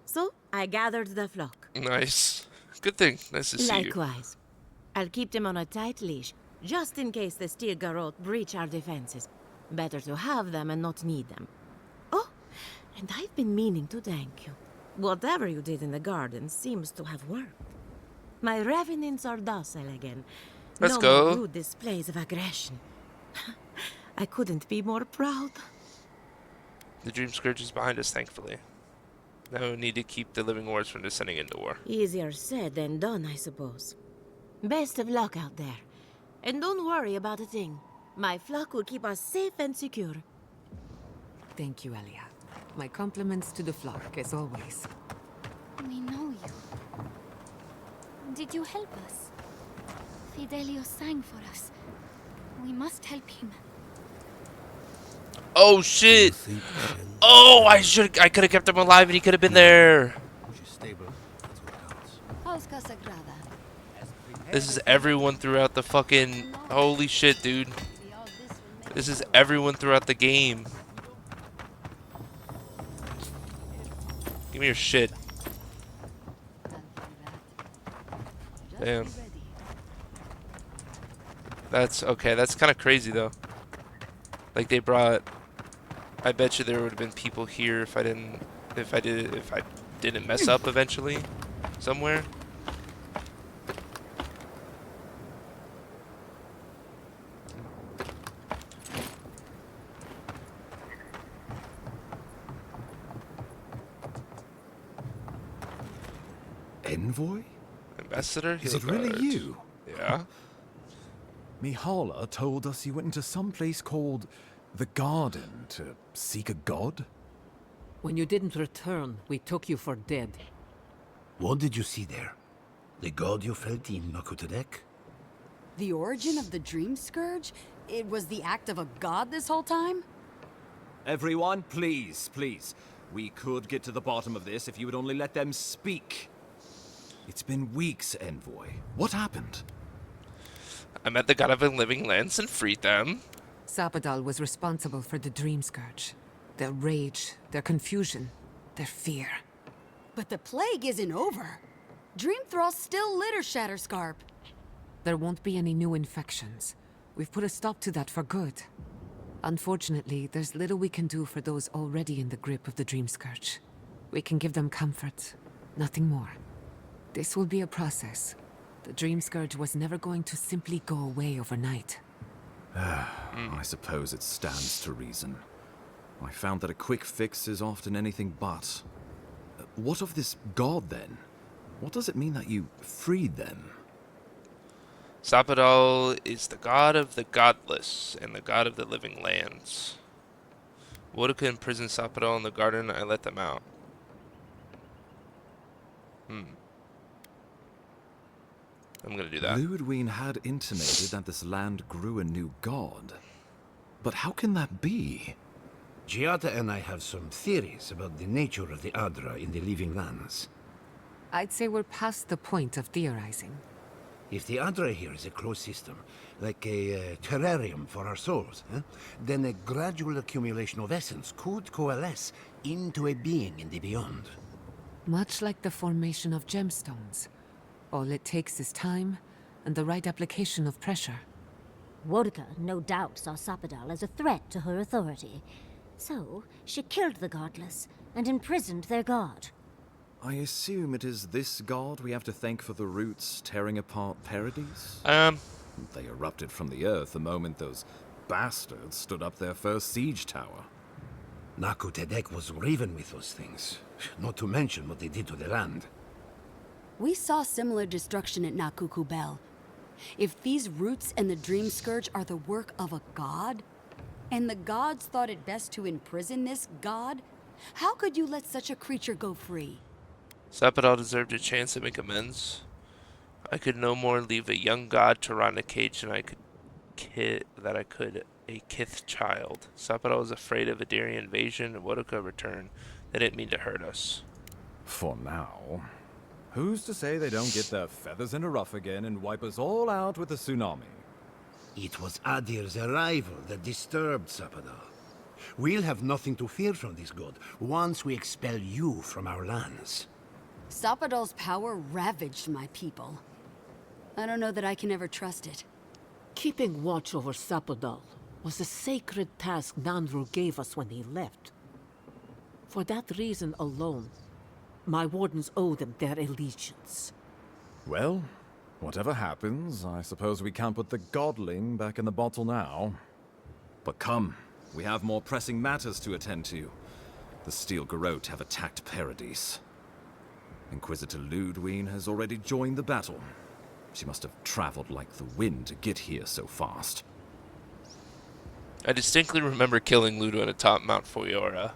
So I gathered the flock. Nice. Good thing. Nice to see you. Likewise. I'll keep them on a tight leash, just in case the Steel Garrote breach our defenses. Better to have them and not need them. Oh, and I've been meaning to thank you. Whatever you did in the garden seems to have worked. My revenants are docile again. Let's no go. more rude displays of aggression. I couldn't be more proud. The Dream Scourge is behind us, thankfully. Now we need to keep the living wars from descending into war. Easier said than done, I suppose. Best of luck out there. And don't worry about a thing. My flock will keep us safe and secure. Thank you, Elia. My compliments to the flock, as always. We know you. Did you help us? Fidelio sang for us. We must help him. Oh shit! Oh, I could have kept him alive and he could have been there. This is everyone throughout the fucking... Holy shit, dude. This is everyone throughout the game. Give me your shit. Damn. That's okay. That's kind of crazy though. Like they brought. I bet you there would have been people here if I didn't mess up eventually, somewhere. Envoy? Ambassador? Is it really you? Yeah. Mihala told us you went into some place called the Garden to seek a god? When you didn't return, we took you for dead. What did you see there? The god you felt in Nakutadek? The origin of the Dream Scourge? It was the act of a god this whole time? Everyone, please, please. We could get to the bottom of this if you would only let them speak. It's been weeks, Envoy. What happened? I met the god of the living lands and freed them. Sapadal was responsible for the Dream Scourge. Their rage, their confusion, their fear. But the plague isn't over. Dream Thralls still litter Shatterscarp. There won't be any new infections. We've put a stop to that for good. Unfortunately, there's little we can do for those already in the grip of the Dream Scourge. We can give them comfort, nothing more. This will be a process. The Dream Scourge was never going to simply go away overnight. I suppose it stands to reason. I found that a quick fix is often anything but. What of this god, then? What does it mean that you freed them? Sapadal is the god of the godless and the god of the living lands. Wodaka imprisoned Sapadal in the garden, I let them out. I'm gonna do that. Luidween had intimated that this land grew a new god. But how can that be? Giada and I have some theories about the nature of the Adra in the living lands. I'd say we're past the point of theorizing. If the Adra here is a closed system, like a terrarium for our souls, then a gradual accumulation of essence could coalesce into a being in the beyond. Much like the formation of gemstones. All it takes is time and the right application of pressure. Wodaka no doubt saw Sapadal as a threat to her authority. So, she killed the godless and imprisoned their god. I assume it is this god we have to thank for the roots tearing apart Paradise? They erupted from the earth the moment those bastards stood up their first siege tower. Nakutadek was riven with those things, not to mention what they did to the land. We saw similar destruction at Nakuku Bell. If these roots and the Dream Scourge are the work of a god, and the gods thought it best to imprison this god, how could you let such a creature go free? Sapadal deserved a chance to make amends. I could no more leave a young god to rot in a cage than I could a Kith child. Sapado is afraid of a Darien invasion and Wodoka return. They didn't mean to hurt us. For now. Who's to say they don't get their feathers in a ruff again and wipe us all out with a tsunami? It was Adir's arrival that disturbed Sapado. We'll have nothing to fear from this god once we expel you from our lands. Sapadol's power ravaged my people. I don't know that I can ever trust it. Keeping watch over Sapodal was a sacred task Nandru gave us when he left. For that reason alone, my wardens owe them their allegiance. Well, whatever happens, I suppose we can't put the godling back in the bottle now. But come, we have more pressing matters to attend to. The Steel Garrote have attacked Paradise. Inquisitor Ludwine has already joined the battle. She must have traveled like the wind to get here so fast. I distinctly remember killing Ludwine atop Mount Foyora.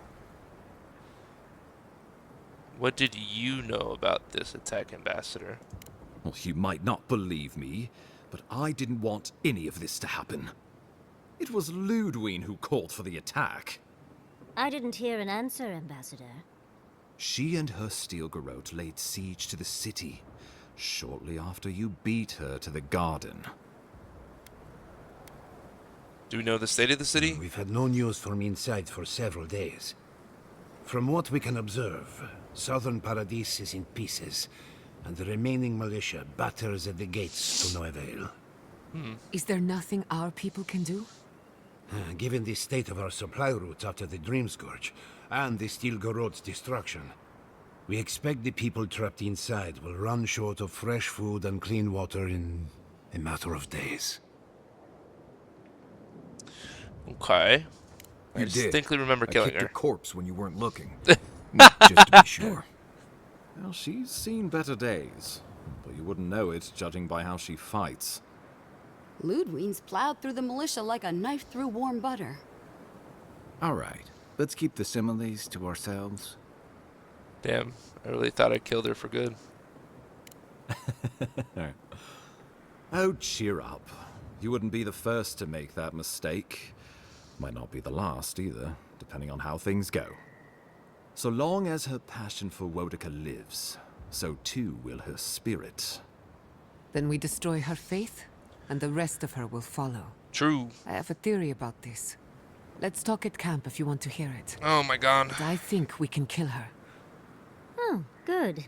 What did you know about this attack, Ambassador? Well, you might not believe me, but I didn't want any of this to happen. It was Ludwine who called for the attack. I didn't hear an answer, Ambassador. She and her Steel Garrote laid siege to the city shortly after you beat her to the garden. Do we know the state of the city? We've had no news from inside for several days. From what we can observe, southern Paradise is in pieces, and the remaining militia batters at the gates to no avail. Is there nothing our people can do? Given the state of our supply routes after the Dream Scourge, and the Steel Garrote's destruction, we expect the people trapped inside will run short of fresh food and clean water in a matter of days. Okay. I You did. distinctly remember I killing kicked her. her corpse when you weren't looking. Just to be sure. Well, she's seen better days, but you wouldn't know it judging by how she fights. Ludwine's plowed through the militia like a knife through warm butter. All right, let's keep the similes to ourselves. Damn, I really thought I killed her for good. Oh, cheer up. You wouldn't be the first to make that mistake. Might not be the last either, depending on how things go. So long as her passion for Wodoka lives, so too will her spirit. Then we destroy her faith, and the rest of her will follow. True. I have a theory about this. Let's talk at camp if you want to hear it. Oh my god. But I think we can kill her. Oh, good.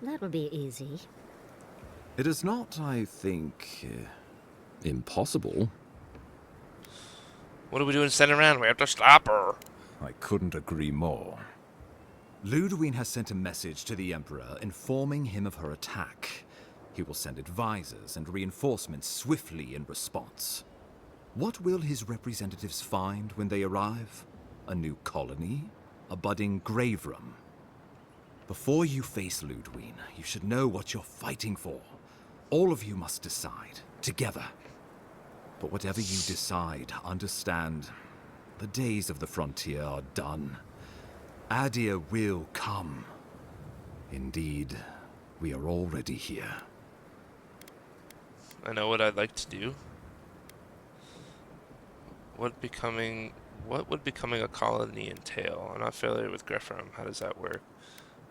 That will be easy. It is not, I think, impossible. What are we doing standing around? We have to stop her. I couldn't agree more. Ludwine has sent a message to the Emperor informing him of her attack. He will send advisors and reinforcements swiftly in response. What will his representatives find when they arrive? A new colony? A budding grave room? Before you face Ludwine, you should know what you're fighting for. All of you must decide, together. But whatever you decide, understand, the days of the frontier are done. Adir will come. Indeed, we are already here. I know what I'd like to do. What would becoming a colony entail? I'm not familiar with Grefram. How does that work?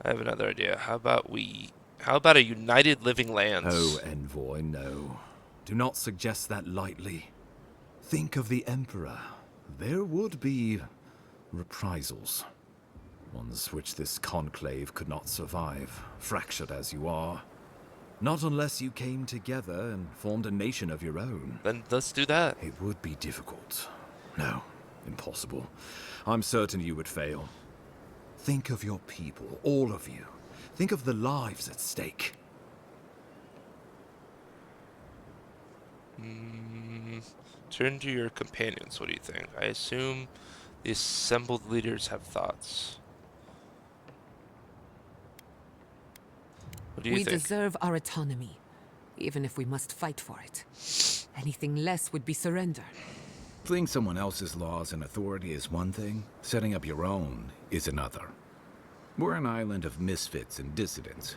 I have another idea. How about a united living lands? Oh, Envoy, no. Do not suggest that lightly. Think of the Emperor. There would be reprisals. Ones which this conclave could not survive, fractured as you are. Not unless you came together and formed a nation of your own. Then let's do that. It would be difficult. No, impossible. I'm certain you would fail. Think of your people, all of you. Think of the lives at stake. Turn to your companions. What do you think? I assume the assembled leaders have thoughts. What do you We think? deserve our autonomy, even if we must fight for it. Anything less would be surrender. Fleeing someone else's laws and authority is one thing, setting up your own is another. We're an island of misfits and dissidents.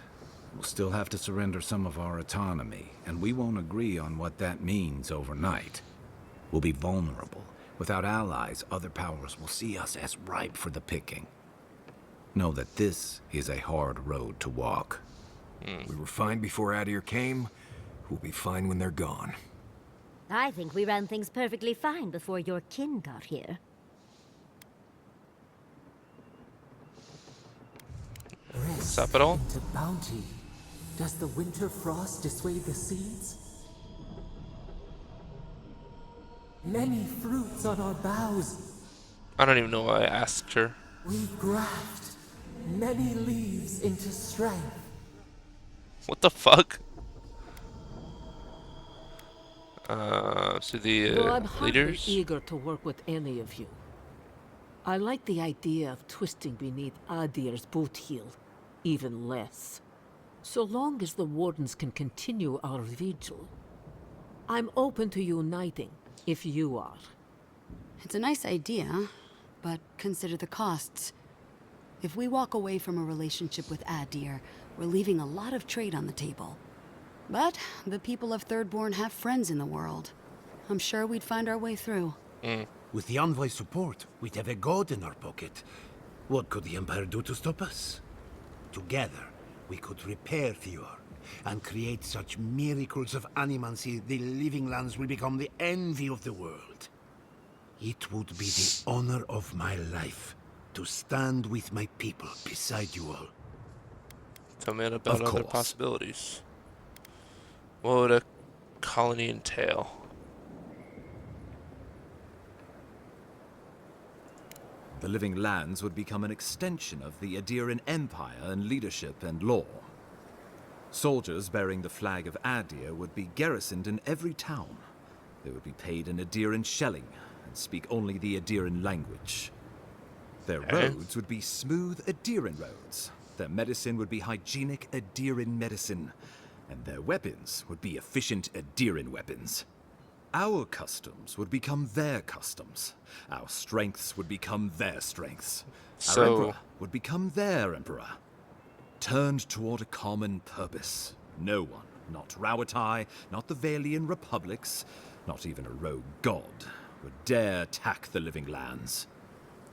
We'll still have to surrender some of our autonomy, and we won't agree on what that means overnight. We'll be vulnerable, Without allies, other powers will see us as ripe for the picking. Know that this is a hard road to walk. We were fine before Adir came. We'll be fine when they're gone. I think we ran things perfectly fine before your kin got here. Sup at all? Into bounty. Does the winter frost dissuade the seeds? Many fruits on our boughs. I don't even know why I asked her. We graft many leaves into strength. What the fuck? So the Though I'm hardly leaders? eager to work with any of you. I like the idea of twisting beneath Adir's boot heel even less. So long as the Wardens can continue our vigil, I'm open to uniting, if you are. It's a nice idea, but consider the costs. If we walk away from a relationship with Adir, we're leaving a lot of trade on the table. But the people of Thirdborn have friends in the world. I'm sure we'd find our way through. With the Envoy's support, we'd have a god in our pocket. What could the Empire do to stop us? Together, we could repair Fjord and create such miracles of animancy the Living Lands will become the envy of the world. It would be the honor of my life to stand with my people beside you all. Tell me about other possibilities. What would a colony entail? The Living Lands would become an extension of the Adiran Empire in leadership and law. Soldiers bearing the flag of Adir would be garrisoned in every town. They would be paid in Adiran shelling and speak only the Adiran language. Their roads would be smooth Adiran roads. Their medicine would be hygienic Adiran medicine. And their weapons would be efficient Adiran weapons. Our customs would become their customs. Our strengths would become their strengths. Our emperor would become their emperor. Turned toward a common purpose. No one, not Rawatai, not the Valian republics, not even a rogue god, would dare attack the Living Lands.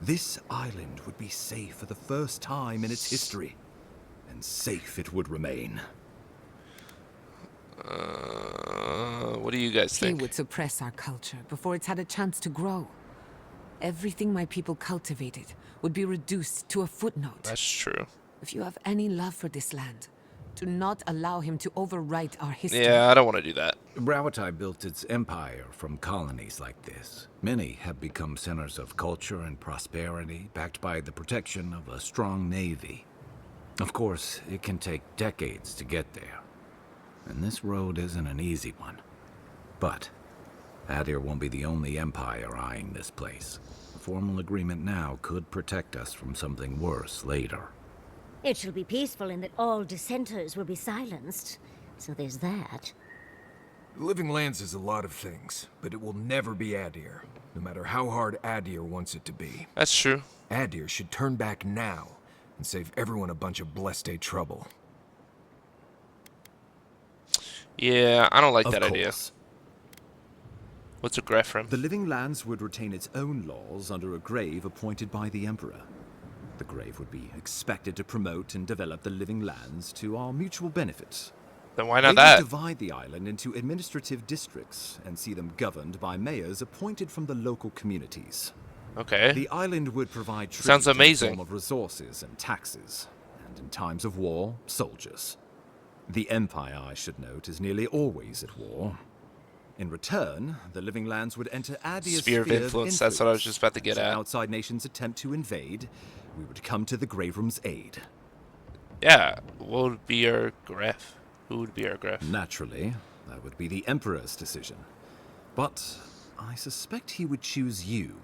This island would be safe for the first time in its history. And safe it would remain. What do you guys think? He would suppress our culture before it's had a chance to grow. Everything my people cultivated would be reduced to a footnote. That's true. If you have any love for this land, do not allow him to overwrite our history. Yeah, I don't want to do that. Rawatai built its empire from colonies like this. Many have become centers of culture and prosperity, backed by the protection of a strong navy. Of course, it can take decades to get there. And this road isn't an easy one. But Adir won't be the only empire eyeing this place. A formal agreement now could protect us from something worse later. It shall be peaceful in that all dissenters will be silenced. So there's that. The Living Lands is a lot of things, but it will never be Adir, no matter how hard Adir wants it to be. That's true. Adir should turn back now and save everyone a bunch of blessed trouble. Yeah, I don't like that idea. What's a Grefram? The Living Lands would retain its own laws under a grave appointed by the Emperor. The grave would be expected to promote and develop the Living Lands to our mutual benefit. Then why not They that? would divide the island into administrative districts and see them governed by mayors appointed from the local communities. Okay. The island would provide tribute Sounds in the amazing. form of resources and taxes, and in times of war, soldiers. The Empire, I should note, is nearly always at war. In return, the Living Lands would enter Adir's Sphere of influence, that's what I was just about to get As at. outside nations attempt to invade, we would come to the Grave Room's aid. Yeah, what would be our Gref? Who would be our Gref? Naturally, that would be the Emperor's decision. But I suspect he would choose you.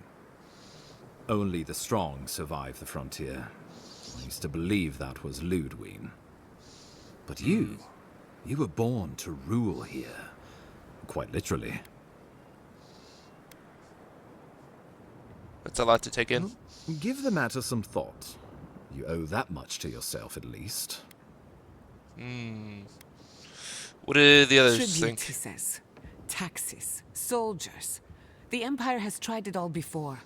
Only the strong survive the frontier. I used to believe that was Ludwig. But you were born to rule here. Quite literally. That's a lot to take in. Give the matter some thought. You owe that much to yourself, at least. What do the others Tribute, think? he says. Taxes, soldiers. The Empire has tried it all before.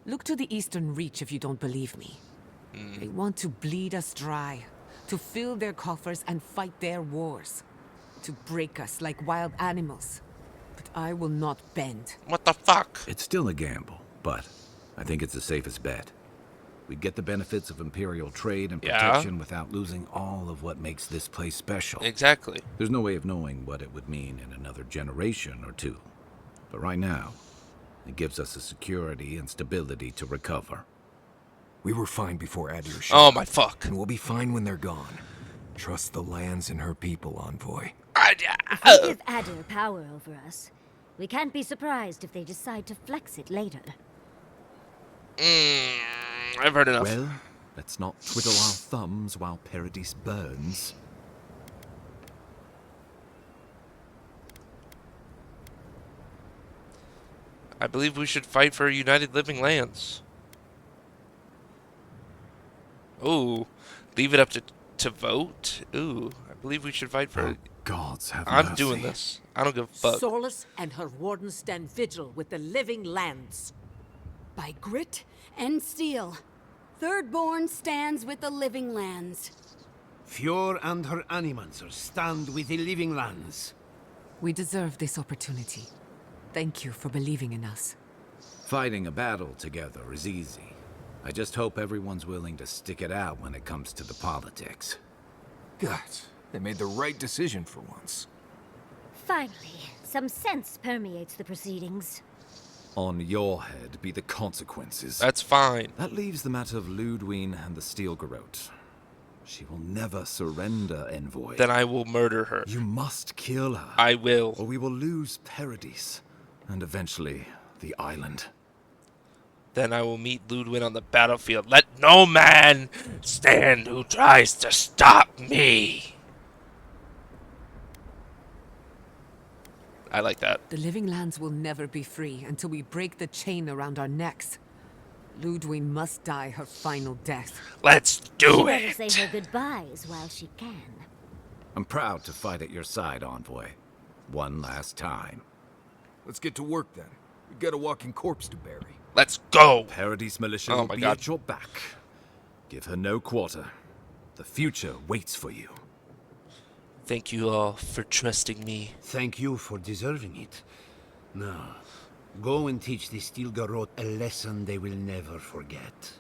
Look to the Eastern Reach if you don't believe me. They want to bleed us dry, to fill their coffers and fight their wars, to break us like wild animals. But I will not bend. What the fuck? It's still a gamble, but I think it's the safest bet. We'd get the benefits of Imperial trade and protection without losing all of what makes this place special. Exactly. There's no way of knowing what it would mean in another generation or two. But right now, it gives us the security and stability to recover. We were fine before Adir showed. Oh my fuck. And we'll be fine when they're gone. Trust the lands and her people, Envoy. If we give Adir power over us, we can't be surprised if they decide to flex it later. I've heard enough. Well, let's not twiddle our thumbs while Paradis burns. I believe we should fight for United Living Lands. Ooh, leave it up to vote? Ooh, I believe we should fight for it. Gods have I'm mercy. doing this. I don't give a fuck. Solas and her wardens stand vigil with the living lands. By grit and steel, Thirdborn stands with the living lands. Fjord and her animancers stand with the living lands. We deserve this opportunity. Thank you for believing in us. Fighting a battle together is easy. I just hope everyone's willing to stick it out when it comes to the politics. God, they made the right decision for once. Finally, some sense permeates the proceedings. On your head be the consequences. That's fine. That leaves the matter of Ludwine and the Steel Garrote. She will never surrender, Envoy. Then I will murder her. You must kill her. I will. Or we will lose Paradis, and eventually the island. Then I will meet Ludwin on the battlefield. Let no man stand who tries to stop me. I like that. The living lands will never be free until we break the chain around our necks. Ludwine must die her final death. Let's do She it. better say her goodbyes while she can. I'm proud to fight at your side, Envoy. One last time. Let's get to work then. We've got a walking corpse to bury. Let's go. Paradis militia Oh will my be God. at your back. Give her no quarter. The future waits for you. Thank you all for trusting me. Thank you for deserving it. Now, go and teach the Steel Garrote a lesson they will never forget.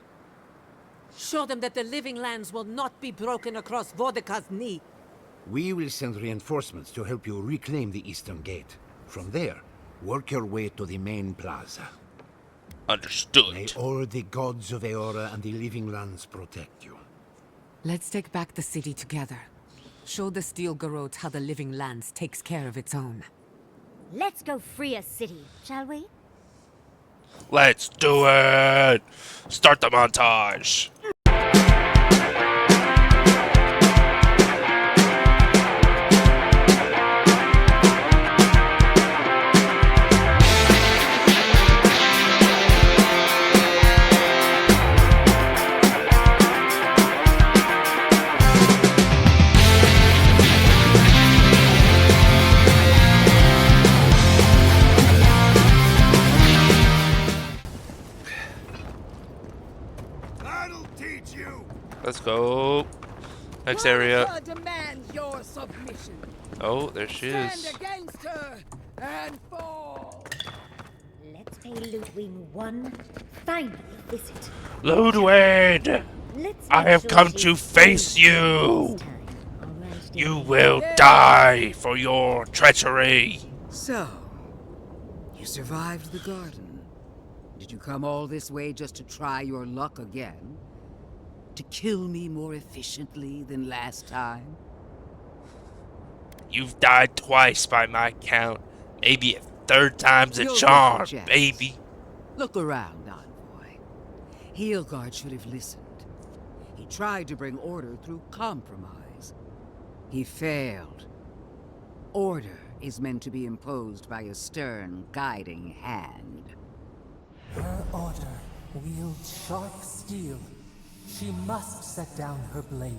Show them that the living lands will not be broken across Vodka's knee. We will send reinforcements to help you reclaim the Eastern Gate. From there, work your way to the main plaza. Understood. May all the gods of Eora and the living lands protect you. Let's take back the city together. Show the Steel Garrote how the living lands takes care of its own. Let's go free a city, shall we? Let's do it. Start the montage. That'll teach you. Let's go. Next area. Demands your submission. Oh, there she is. Stand against her and fall. Let's pay Ludwine one final visit. Ludwig! Let's I make have sure come she's to face safe you. this time, all right, You dear? will die for your treachery. So, you survived the garden. Did you come all this way just to try your luck again? To kill me more efficiently than last time? You've died twice by my count. Maybe a third time's a You'll charm, get your chance. baby. Look around, Envoy. Heelguard should have listened. He tried to bring order through compromise. He failed. Order is meant to be imposed by a stern, guiding hand. Her order wields sharp steel. She must set down her blade.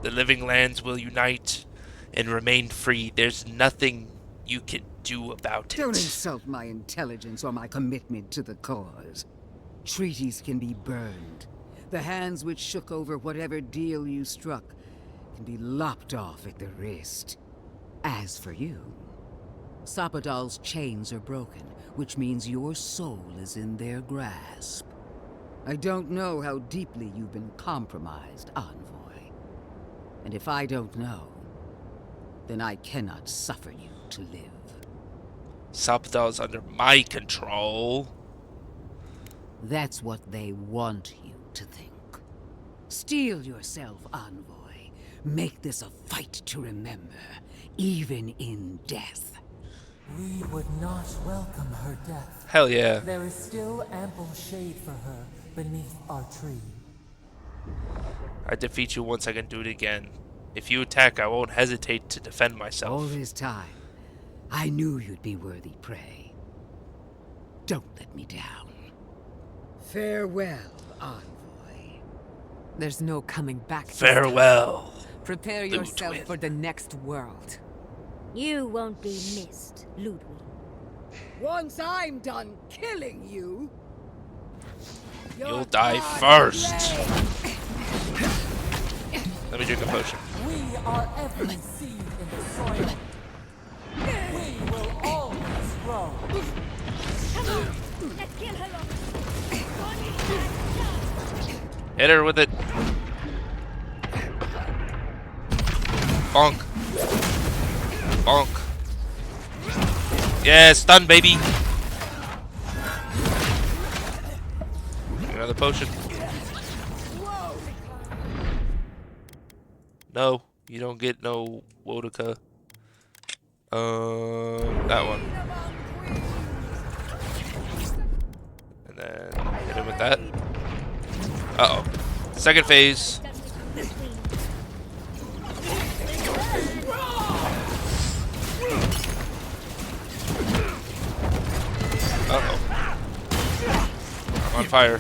The living lands will unite and remain free. There's nothing you can do about it. Don't insult my intelligence or my commitment to the cause. Treaties can be burned. The hands which shook over whatever deal you struck can be lopped off at the wrist. As for you, Sapadal's chains are broken, which means your soul is in their grasp. I don't know how deeply you've been compromised, Envoy. And if I don't know, then I cannot suffer you to live. Sapadal is under my control. That's what they want you to think. Steel yourself, Envoy. Make this a fight to remember, even in death. We would not welcome her death. Hell yeah. There is still ample shade for her beneath our tree. I defeat you once, I can do it again. If you attack, I won't hesitate to defend myself. All this time, I knew you'd be worthy prey. Don't let me down. Farewell, Envoy. There's no coming back. Farewell. Prepare yourself for the next world. You won't be missed, Ludwig. Once I'm done killing you, you'll die first. Let me drink a potion. We are every seed in the soil. We will always grow. Come on, let's kill her off. Hit her with it. Bonk. Bonk. Yeah, stun, baby. Another potion. No, you don't get no Wodaka. That one. And then hit him with that. Uh-oh. Second phase. Uh-oh. I'm on fire.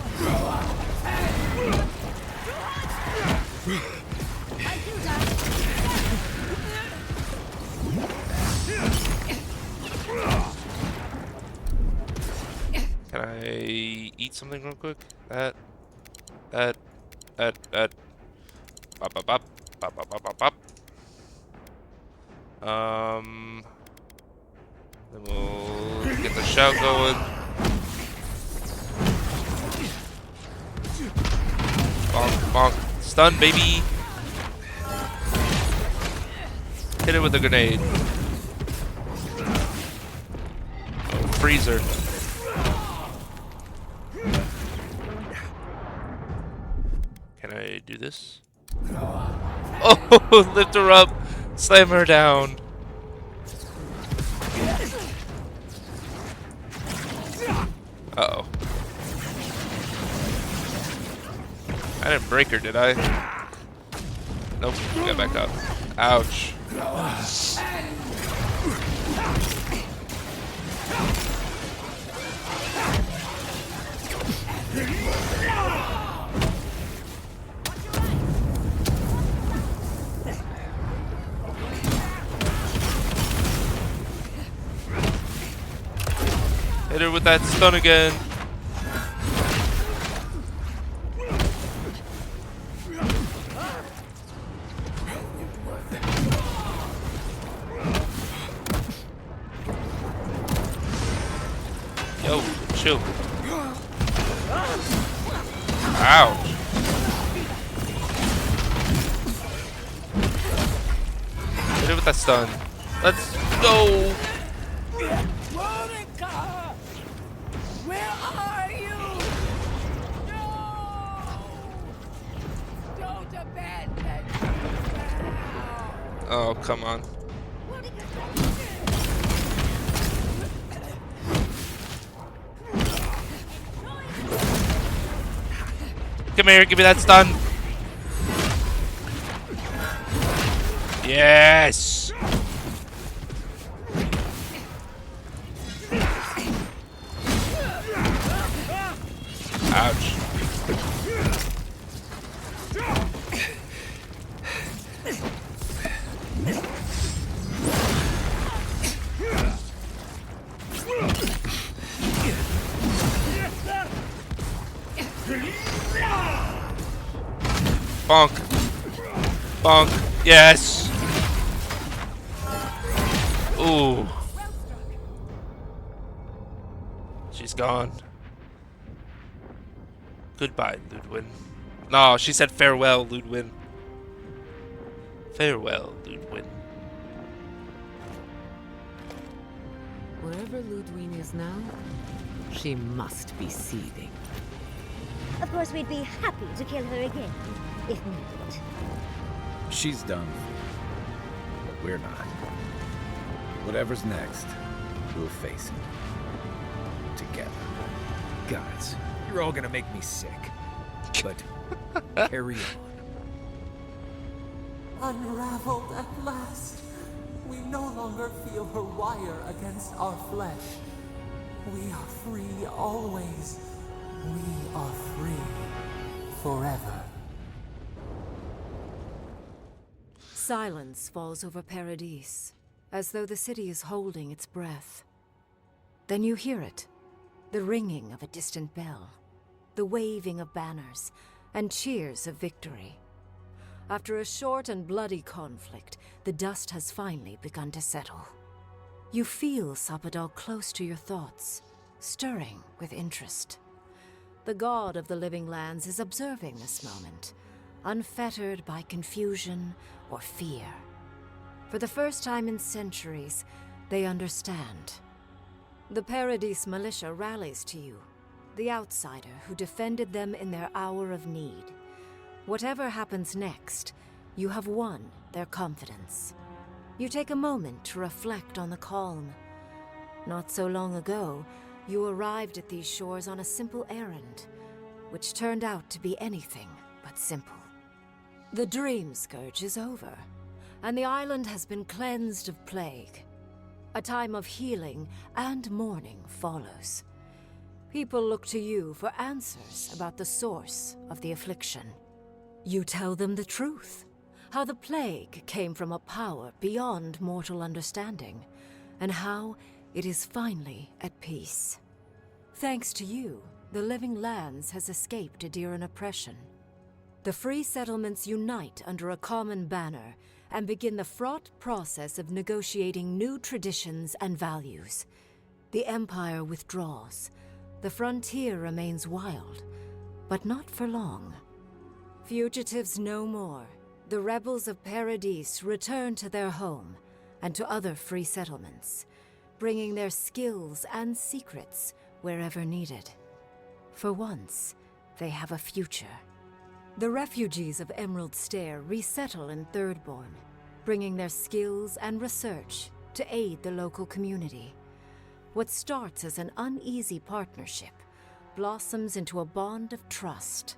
Can I eat something real quick? That. Bop, bop, bop, bop, bop, bop, bop. Then we'll get the shout going. Bonk, bonk. Stun, baby. Hit it with a grenade. Oh, freezer. Can I do this? Oh, lift her up. Slam her down. Uh-oh. I didn't break her, did I? Nope, got back up. Ouch. Hit her with that stun again. Yo, chill. Ouch. Hit it with that stun. Let's go. Where are you? No! Don't abandon me now! Oh, come on. Come here, give me that stun. Yes. Ouch. Bonk. Bonk. Yes. Ooh. She's gone. Goodbye, Ludwin. No, she said farewell, Ludwin. Farewell, Ludwin. Wherever Ludwig is now, she must be seething. Of course, we'd be happy to kill her again, if needed. She's done. But we're not. Whatever's next, we'll face it. Together. Guys, you're all gonna make me sick. But carry on. Unraveled at last. We no longer feel her wire against our flesh. We are free always. We are free forever. Silence falls over Paradise, as though the city is holding its breath. Then you hear it, the ringing of a distant bell, the waving of banners, and cheers of victory. After a short and bloody conflict, the dust has finally begun to settle. You feel Sapadal close to your thoughts, stirring with interest. The god of the living lands is observing this moment, unfettered by confusion or fear. For the first time in centuries, they understand. The Paradise militia rallies to you, the outsider who defended them in their hour of need. Whatever happens next, you have won their confidence. You take a moment to reflect on the calm. Not so long ago, you arrived at these shores on a simple errand, which turned out to be anything but simple. The Dream Scourge is over, and the island has been cleansed of plague. A time of healing and mourning follows. People look to you for answers about the source of the affliction. You tell them the truth, how the plague came from a power beyond mortal understanding, and how it is finally at peace. Thanks to you, the Living Lands has escaped Adiran oppression. The free settlements unite under a common banner and begin the fraught process of negotiating new traditions and values. The Empire withdraws. The frontier remains wild, but not for long. Fugitives no more. The rebels of Paradise return to their home and to other free settlements, bringing their skills and secrets wherever needed. For once, they have a future. The refugees of Emerald Stair resettle in Thirdborn, bringing their skills and research to aid the local community. What starts as an uneasy partnership blossoms into a bond of trust.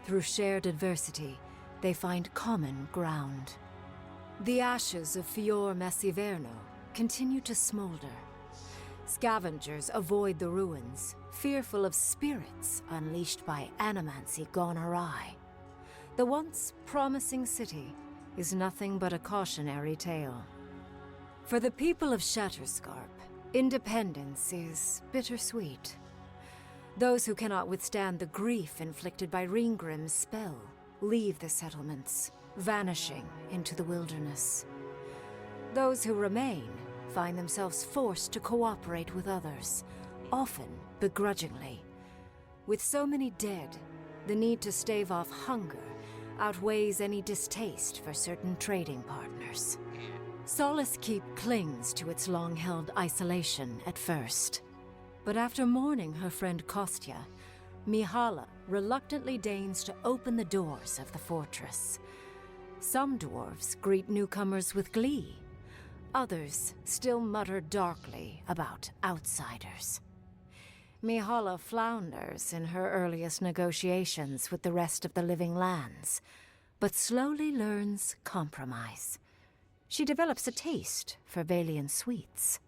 Through shared adversity, they find common ground. The ashes of Fior Messiverno continue to smolder. Scavengers avoid the ruins, fearful of spirits unleashed by animancy gone awry. The once promising city is nothing but a cautionary tale. For the people of Shatterscarp, independence is bittersweet. Those who cannot withstand the grief inflicted by Ringgrim's spell leave the settlements, vanishing into the wilderness. Those who remain find themselves forced to cooperate with others, often begrudgingly. With so many dead, the need to stave off hunger outweighs any distaste for certain trading partners. Solace Keep clings to its long-held isolation at first. But after mourning her friend Kostya, Mihala reluctantly deigns to open the doors of the fortress. Some dwarves greet newcomers with glee. Others still mutter darkly about outsiders. Mihala flounders in her earliest negotiations with the rest of the Living Lands, but slowly learns compromise. She develops a taste for Valian sweets.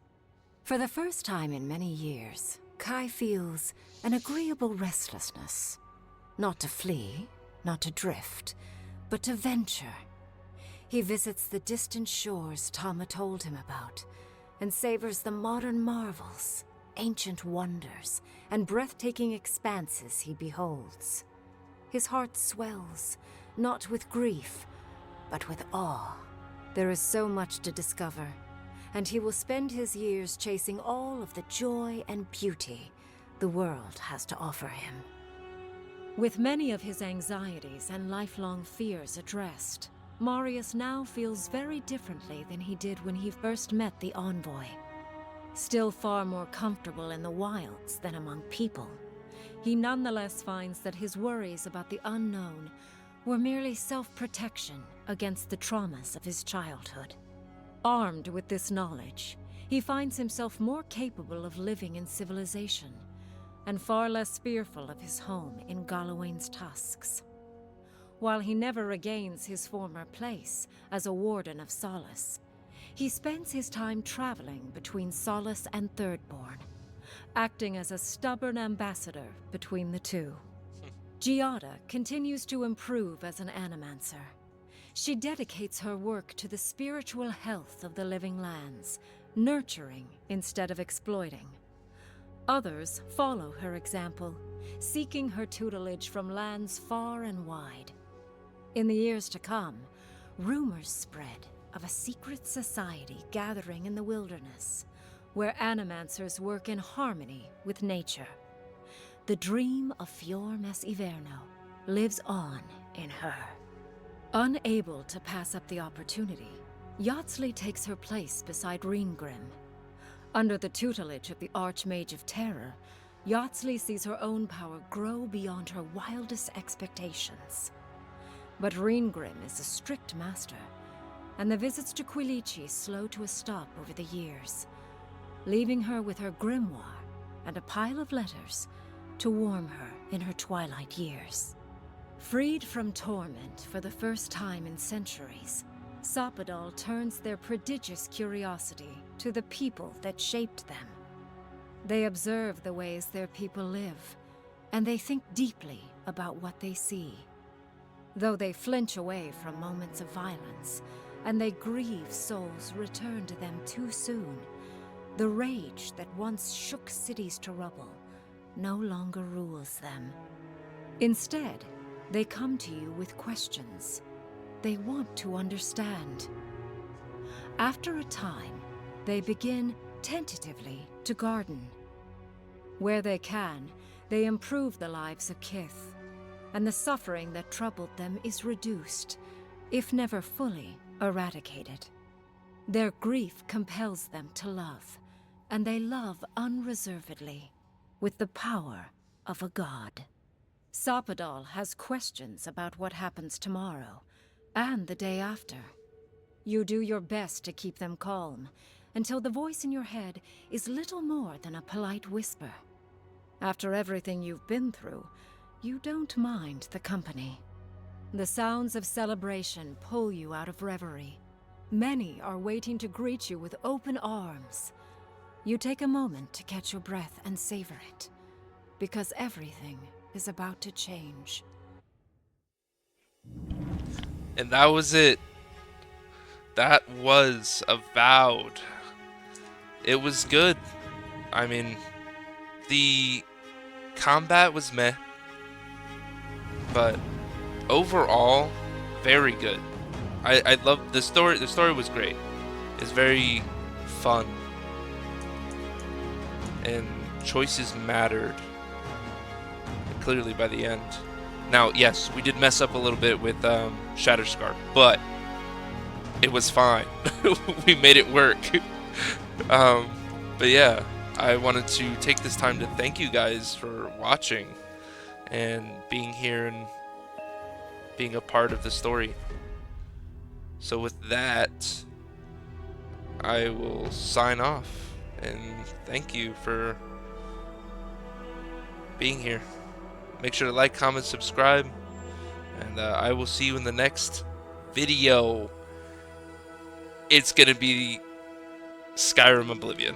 For the first time in many years, Kai feels an agreeable restlessness. Not to flee, not to drift, but to venture. He visits the distant shores Tama told him about, and savors the modern marvels, ancient wonders, and breathtaking expanses he beholds. His heart swells, not with grief, but with awe. There is so much to discover, and he will spend his years chasing all of the joy and beauty the world has to offer him. With many of his anxieties and lifelong fears addressed, Marius now feels very differently than he did when he first met the envoy. Still far more comfortable in the wilds than among people, he nonetheless finds that his worries about the unknown were merely self-protection against the traumas of his childhood. Armed with this knowledge, he finds himself more capable of living in civilization, and far less fearful of his home in Galawain's tusks. While he never regains his former place as a warden of Solace, he spends his time traveling between Solace and Thirdborn, acting as a stubborn ambassador between the two. Giada continues to improve as an animancer. She dedicates her work to the spiritual health of the living lands, nurturing instead of exploiting. Others follow her example, seeking her tutelage from lands far and wide. In the years to come, rumors spread of a secret society gathering in the wilderness, where animancers work in harmony with nature. The dream of Fior Mes Iverno lives on in her. Unable to pass up the opportunity, Yatsley takes her place beside Reengrim. Under the tutelage of the Archmage of Terror, Yatsley sees her own power grow beyond her wildest expectations. But Reengrim is a strict master, and the visits to Quilici slow to a stop over the years, leaving her with her grimoire and a pile of letters to warm her in her twilight years. Freed from torment for the first time in centuries, Sapadal turns their prodigious curiosity to the people that shaped them. They observe the ways their people live, and they think deeply about what they see. Though they flinch away from moments of violence, and they grieve souls returned to them too soon, the rage that once shook cities to rubble no longer rules them. Instead, they come to you with questions. They want to understand. After a time, they begin, tentatively, to garden. Where they can, they improve the lives of Kith, and the suffering that troubled them is reduced, if never fully eradicated. Their grief compels them to love, and they love unreservedly, with the power of a god. Sapadal has questions about what happens tomorrow, and the day after. You do your best to keep them calm, until the voice in your head is little more than a polite whisper. After everything you've been through, you don't mind the company. The sounds of celebration pull you out of reverie. Many are waiting to greet you with open arms. You take a moment to catch your breath and savor it, because everything is about to change. And that was it. That was Avowed. It was good. I mean, the combat was meh, but overall, very good. I love the story. The story was great. It's very fun, and choices mattered clearly by the end. Now, yes, we did mess up a little bit with Shatterscar, but it was fine. We made it work. But yeah, I wanted to take this time to thank you guys for watching and being here and being a part of the story. So with that, I will sign off and thank you for being here. Make sure to like, comment, subscribe, and I will see you in the next video. It's gonna be Skyrim Oblivion.